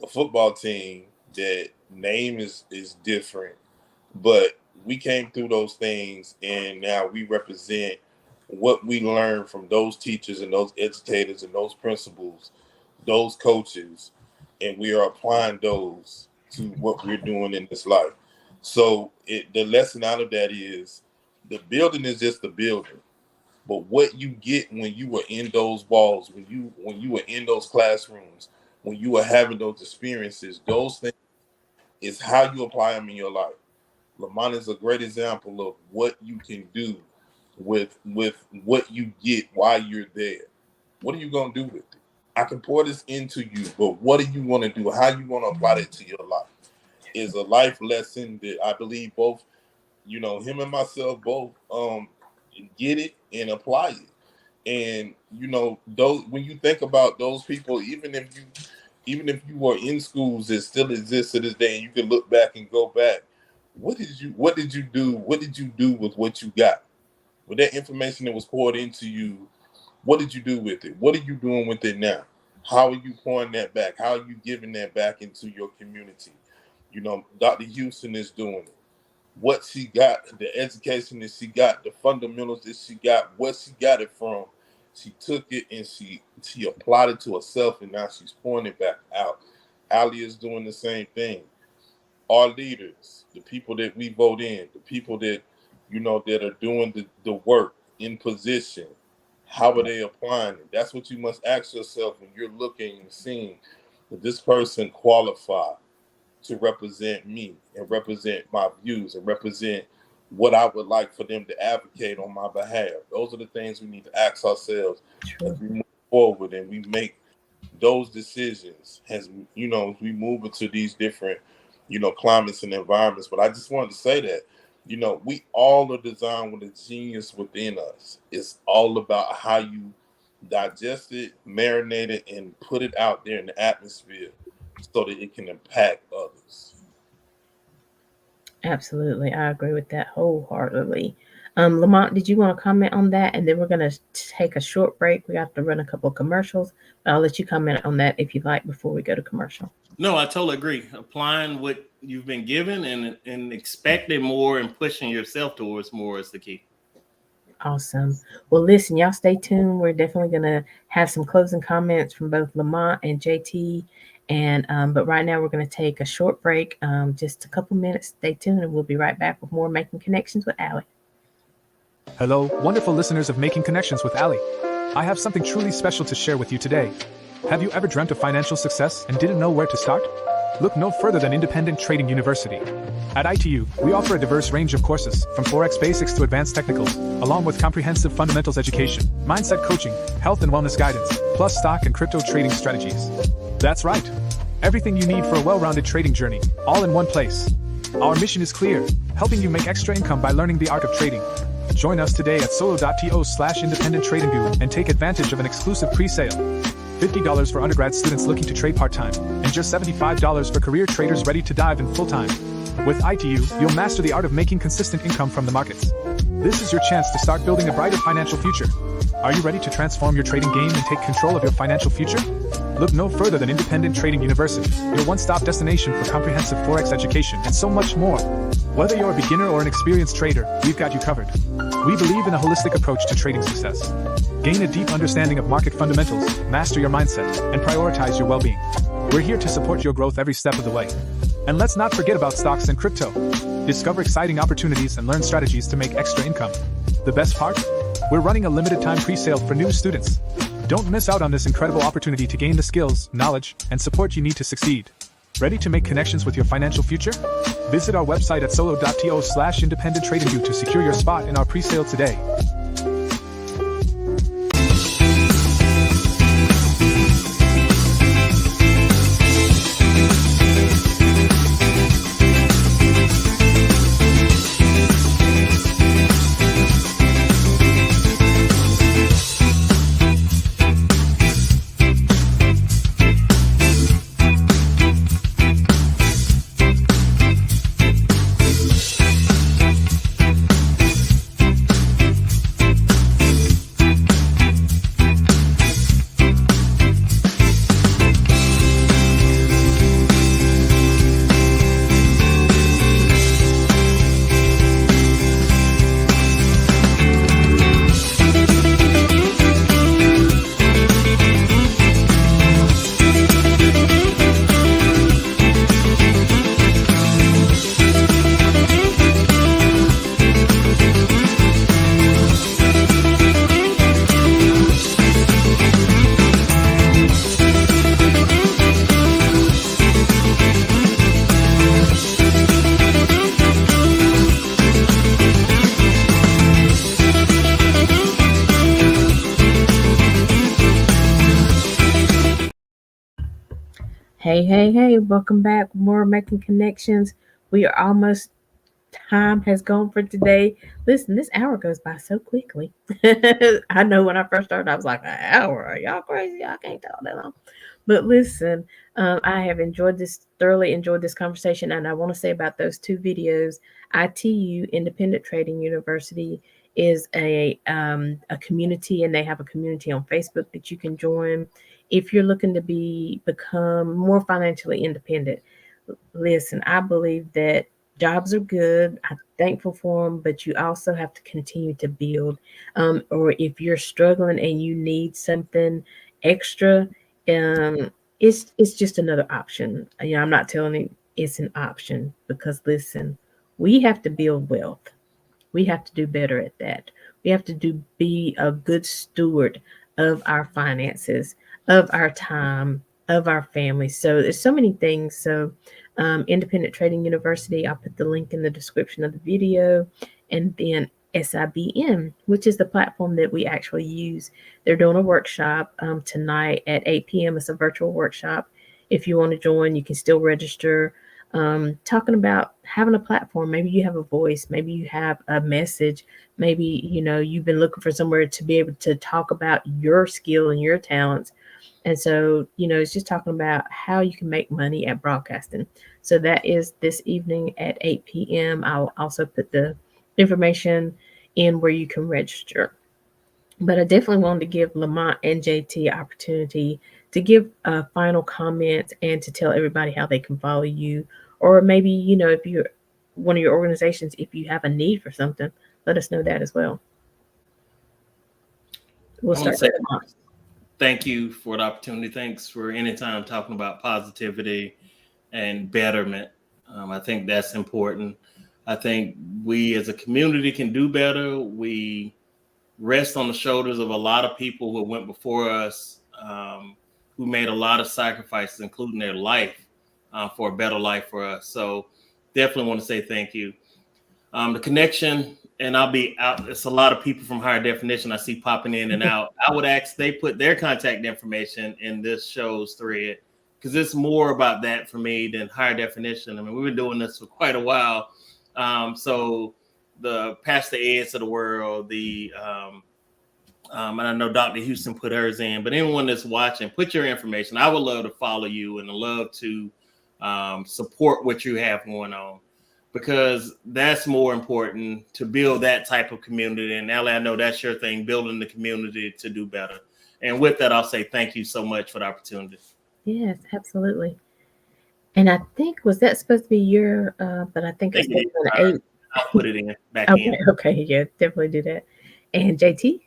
[SPEAKER 3] a football team that name is different, but we came through those things, and now we represent what we learned from those teachers and those educators and those principals, those coaches, and we are applying those to what we're doing in this life. So the lesson out of that is, the building is just the building, but what you get when you were in those walls, when you were in those classrooms, when you were having those experiences, those things is how you apply them in your life. Lamont is a great example of what you can do with what you get while you're there. What are you gonna do with it? I can pour this into you, but what do you want to do? How you want to apply that to your life? Is a life lesson that I believe both, him and myself both get it and apply it. And those, when you think about those people, even if you were in schools that still exist to this day, and you can look back and go back, what did you do? What did you do with what you got? With that information that was poured into you, what did you do with it? What are you doing with it now? How are you pouring that back? How are you giving that back into your community? Dr. Houston is doing it. What she got, the education that she got, the fundamentals that she got, what she got it from, she took it and she applied it to herself, and now she's pouring it back out. Aly is doing the same thing. Our leaders, the people that we vote in, the people that that are doing the work in position, how are they applying it? That's what you must ask yourself when you're looking and seeing that this person qualified to represent me and represent my views and represent what I would like for them to advocate on my behalf. Those are the things we need to ask ourselves as we move forward and we make those decisions as we move into these different climates and environments. But I just wanted to say that we all are designed with a genius within us. It's all about how you digest it, marinate it, and put it out there in the atmosphere so that it can impact others.
[SPEAKER 1] Absolutely. I agree with that wholeheartedly. Lamont, did you want to comment on that? And then we're going to take a short break. We have to run a couple of commercials. But I'll let you comment on that if you'd like before we go to commercial.
[SPEAKER 2] No, I totally agree. Applying what you've been given and expecting more and pushing yourself towards more is the key.
[SPEAKER 1] Awesome. Well, listen, y'all stay tuned. We're definitely going to have some closing comments from both Lamont and JT. And but right now we're going to take a short break, just a couple minutes. Stay tuned, and we'll be right back with more Making Connections with Aly.
[SPEAKER 4] Hello, wonderful listeners of Making Connections with Aly. I have something truly special to share with you today. Have you ever dreamt of financial success and didn't know where to start? Look no further than Independent Trading University. At ITU, we offer a diverse range of courses, from Forex basics to advanced technicals, along with comprehensive fundamentals education, mindset coaching, health and wellness guidance, plus stock and crypto trading strategies. That's right. Everything you need for a well-rounded trading journey, all in one place. Our mission is clear, helping you make extra income by learning the art of trading. Join us today at solo.to/independent-trading and take advantage of an exclusive pre-sale. $50 for undergrad students looking to trade part-time, and just $75 for career traders ready to dive in full-time. With ITU, you'll master the art of making consistent income from the markets. This is your chance to start building a brighter financial future. Are you ready to transform your trading game and take control of your financial future? Look no further than Independent Trading University, your one-stop destination for comprehensive Forex education and so much more. Whether you're a beginner or an experienced trader, we've got you covered. We believe in a holistic approach to trading success. Gain a deep understanding of market fundamentals, master your mindset, and prioritize your well-being. We're here to support your growth every step of the way. And let's not forget about stocks and crypto. Discover exciting opportunities and learn strategies to make extra income. The best part? We're running a limited time pre-sale for new students. Don't miss out on this incredible opportunity to gain the skills, knowledge, and support you need to succeed. Ready to make connections with your financial future? Visit our website at solo.to/independent-trading to secure your spot in our pre-sale today.
[SPEAKER 1] Hey, welcome back. More Making Connections. We are almost, time has gone for today. Listen, this hour goes by so quickly. I know when I first started, I was like, an hour? Are y'all crazy? I can't talk that long. But listen, I have enjoyed this, thoroughly enjoyed this conversation. And I want to say about those two videos, ITU, Independent Trading University, is a community, and they have a community on Facebook that you can join if you're looking to become more financially independent. Listen, I believe that jobs are good. I'm thankful for them, but you also have to continue to build. Or if you're struggling and you need something extra, um, it's just another option. I'm not telling you it's an option, because listen, we have to build wealth. We have to do better at that. We have to be a good steward of our finances, of our time, of our family. So there's so many things. So Independent Trading University, I'll put the link in the description of the video. And then SIBM, which is the platform that we actually use. They're doing a workshop tonight at 8 p.m. It's a virtual workshop. If you want to join, you can still register. Talking about having a platform. Maybe you have a voice, maybe you have a message, maybe you've been looking for somewhere to be able to talk about your skill and your talents. And so it's just talking about how you can make money at broadcasting. So that is this evening at 8 p.m. I'll also put the information in where you can register. But I definitely wanted to give Lamont and JT opportunity to give final comments and to tell everybody how they can follow you. Or maybe, if you're one of your organizations, if you have a need for something, let us know that as well. We'll
[SPEAKER 2] I want to
[SPEAKER 1] start
[SPEAKER 2] say
[SPEAKER 1] with Lamont.
[SPEAKER 2] thank you for the opportunity. Thanks for any time talking about positivity and betterment. I think that's important. I think we as a community can do better. We rest on the shoulders of a lot of people who went before us, who made a lot of sacrifices, including their life, for a better life for us. So definitely want to say thank you. The connection, and I'll be out. It's a lot of people from Higher Definition I see popping in and out. I would ask they put their contact information in this show's thread, because it's more about that for me than Higher Definition. I mean, we've been doing this for quite a while. So the Pastor Eds of the world, and I know Dr. Houston put hers in, but anyone that's watching, put your information. I would love to follow you and love to support what you have going on, because that's more important, to build that type of community. And Aly, I know that's your thing, building the community to do better. And with that, I'll say thank you so much for the opportunity.
[SPEAKER 1] Yes, absolutely. And I think, was that supposed to be your, but I think it's
[SPEAKER 2] Thank you.
[SPEAKER 1] definitely
[SPEAKER 2] All
[SPEAKER 1] an
[SPEAKER 2] right. I'll put it in back
[SPEAKER 1] 8.
[SPEAKER 2] in.
[SPEAKER 1] Okay, okay, yeah, definitely do that. And JT?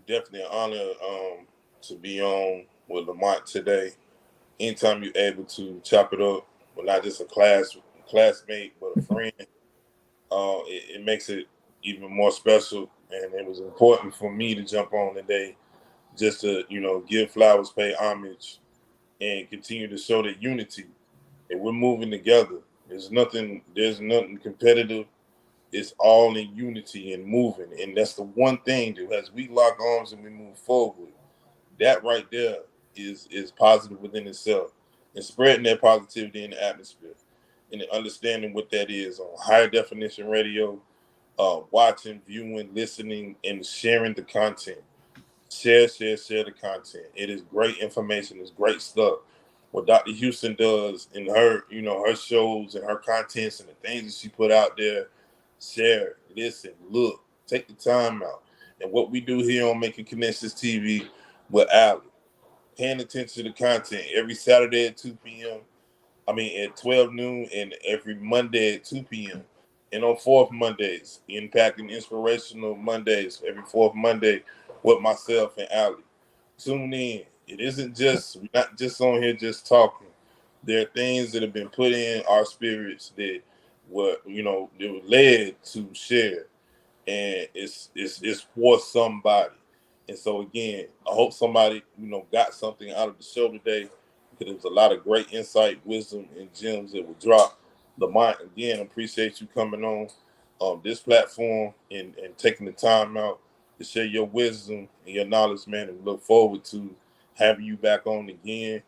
[SPEAKER 3] Definitely an honor to be on with Lamont today. Anytime you're able to chop it up with not just a classmate, but a friend, it makes it even more special. And it was important for me to jump on today, just to give flowers, pay homage, and continue to show that unity. And we're moving together. There's nothing competitive. It's all in unity and moving. And that's the one thing that as we lock arms and we move forward, that right there is positive within itself. And spreading that positivity in the atmosphere and understanding what that is on Higher Definition Radio, watching, viewing, listening, and sharing the content. Share the content. It is great information. It's great stuff. What Dr. Houston does in her shows and her contents and the things that she put out there, share, listen, look, take the time out. And what we do here on Making Connections TV with Aly, paying attention to the content every Saturday at 2 p.m. I mean, at 12 noon, and every Monday at 2 p.m. And on fourth Mondays, impacting inspirational Mondays, every fourth Monday with myself and Aly. Tune in. It isn't just, we're not just on here just talking. There are things that have been put in our spirits that they were led to share, and it's for somebody. And so again, I hope somebody got something out of the show today, because there was a lot of great insight, wisdom, and gems that were dropped. Lamont, again, appreciate you coming on this platform and taking the time out to share your wisdom and your knowledge, man. And we look forward to having you back on again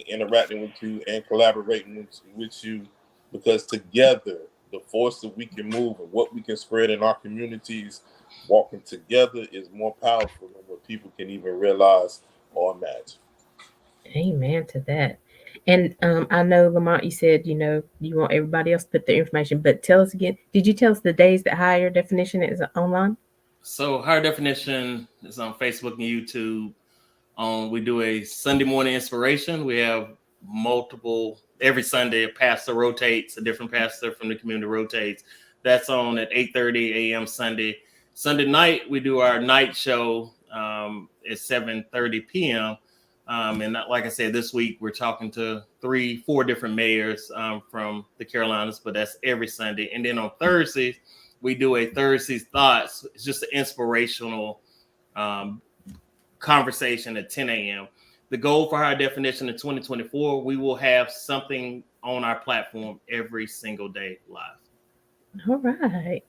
[SPEAKER 3] interacting with you and collaborating with you, because together, the force that we can move and what we can spread in our communities, walking together, is more powerful than what people can even realize or imagine.
[SPEAKER 1] Amen to that. And I know, Lamont, you said, you want everybody else to put their information, but tell us again, did you tell us the days that Higher Definition is online?
[SPEAKER 2] So Higher Definition is on Facebook and YouTube. We do a Sunday morning inspiration. We have multiple every Sunday. A pastor rotates, a different pastor from the community rotates. That's on at 8:30 a.m. Sunday. Sunday night we do our night show at 7:30 p.m. And like I said, this week we're talking to 4 different mayors from the Carolinas, but that's every Sunday. And then on Thursdays we do a Thursday's Thoughts. It's just an inspirational um, conversation at 10 a.m. The goal for Higher Definition in 2024, we will have something on our platform every single day live.
[SPEAKER 1] All right.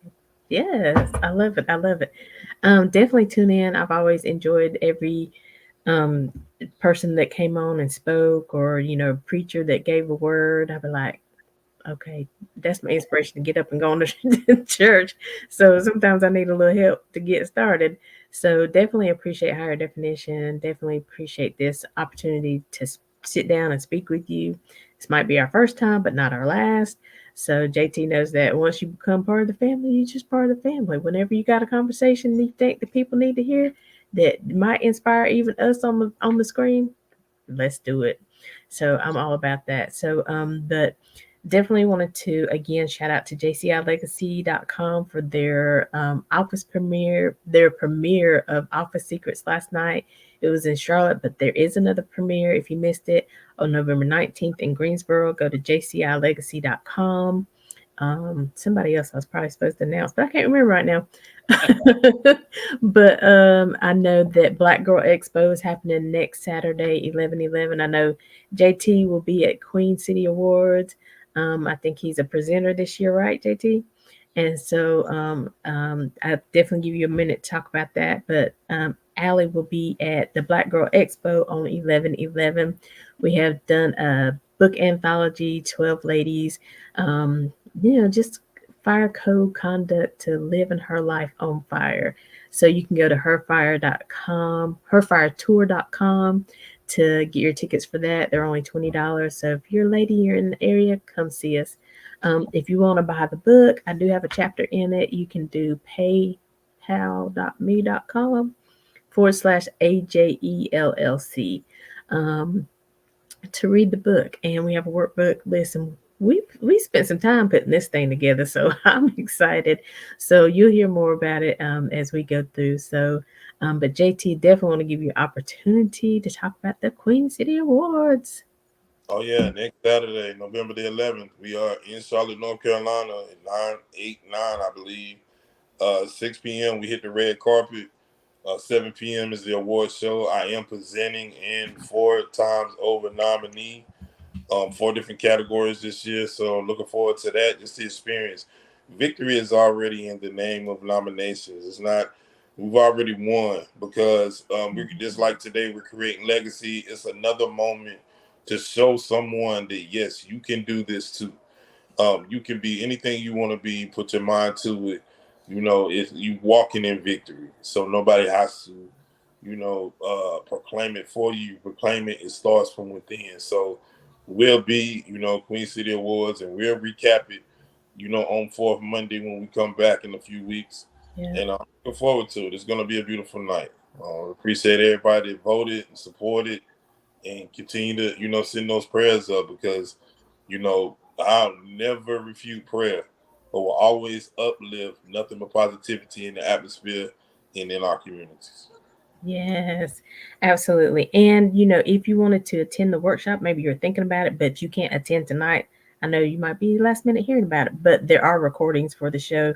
[SPEAKER 1] Yes, I love it. I love it. Definitely tune in. I've always enjoyed every um, person that came on and spoke, or preacher that gave a word. I'd be like, okay, that's my inspiration to get up and go on to church. So sometimes I need a little help to get started. So definitely appreciate Higher Definition. Definitely appreciate this opportunity to sit down and speak with you. This might be our first time, but not our last. So JT knows that once you become part of the family, you're just part of the family. Whenever you got a conversation you think the people need to hear that might inspire even us on the screen, let's do it. So I'm all about that. So but definitely wanted to again shout out to jcilegacy.com for their their premiere of Office Secrets last night. It was in Charlotte, but there is another premiere if you missed it on November 19th in Greensboro. Go to jcilegacy.com. Somebody else I was probably supposed to announce, but I can't remember right now. But I know that Black Girl Expo is happening next Saturday, 11/11. I know JT will be at Queen City Awards. I think he's a presenter this year, right, JT? And so I definitely give you a minute to talk about that. But Aly will be at the Black Girl Expo on 11/11. We have done a book anthology, 12 ladies, um, just fire code conduct to living her life on fire. So you can go to herfire.com, herfiretour.com to get your tickets for that. They're only $20. So if you're a lady, you're in the area, come see us. If you want to buy the book, I do have a chapter in it. You can do paypal.me.com/AJELLC to read the book. And we have a workbook. Listen, we spent some time putting this thing together, so I'm excited. So you'll hear more about it as we go through. So, but JT, definitely want to give you opportunity to talk about the Queen City Awards.
[SPEAKER 3] Oh yeah, next Saturday, November the 11th, we are in Charlotte, North Carolina at 9, 8, 9, I believe. 6 p.m. we hit the red carpet. 7 p.m. is the award show. I am presenting in 4 times over nominee, 4 different categories this year. So looking forward to that. Just the experience. Victory is already in the name of nominations. It's not. We've already won because we just like today. We're creating legacy. It's another moment to show someone that yes, you can do this too. You can be anything you want to be. Put your mind to it. If you walking in victory, so nobody has to, proclaim it for you. Proclaim it. It starts from within. So we'll be, Queen City Awards, and we'll recap it, on fourth Monday when we come back in a few weeks.
[SPEAKER 1] Yeah.
[SPEAKER 3] And I'm looking forward to it. It's going to be a beautiful night. Appreciate everybody that voted and supported, and continue to, send those prayers up because, I'll never refute prayer, but will always uplift nothing but positivity in the atmosphere and in our communities.
[SPEAKER 1] Yes, absolutely. And if you wanted to attend the workshop, maybe you're thinking about it, but you can't attend tonight. I know you might be last minute hearing about it, but there are recordings for the show.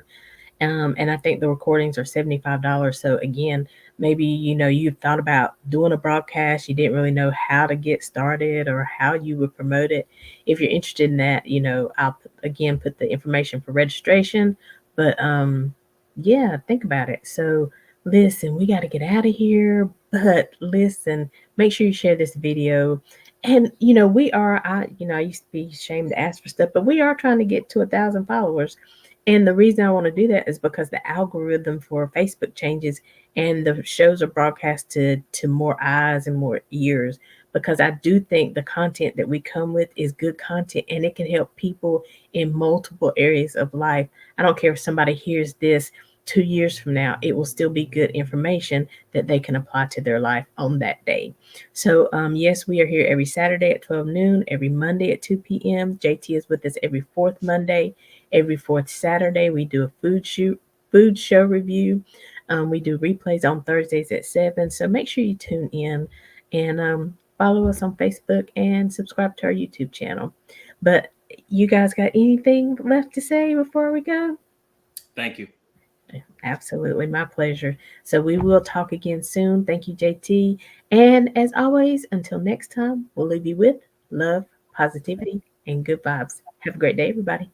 [SPEAKER 1] And I think the recordings are $75. So again, maybe you've thought about doing a broadcast, you didn't really know how to get started or how you would promote it. If you're interested in that, I'll again put the information for registration. But yeah, think about it. So listen, we got to get out of here. But listen, make sure you share this video And we are. I used to be ashamed to ask for stuff, but we are trying to get to 1,000 followers. And the reason I want to do that is because the algorithm for Facebook changes, and the shows are broadcast to more eyes and more ears. Because I do think the content that we come with is good content, and it can help people in multiple areas of life. I don't care if somebody hears this 2 years from now; it will still be good information that they can apply to their life on that day. So, yes, we are here every Saturday at 12 noon, every Monday at 2 p.m. JT is with us every fourth Monday. Every fourth Saturday, we do a food show review. We do replays on Thursdays at 7. So make sure you tune in, and follow us on Facebook and subscribe to our YouTube channel. But you guys got anything left to say before we go?
[SPEAKER 2] Thank you.
[SPEAKER 1] Absolutely, my pleasure. So we will talk again soon. Thank you, JT. And as always, until next time, we'll leave you with love, positivity, and good vibes. Have a great day, everybody.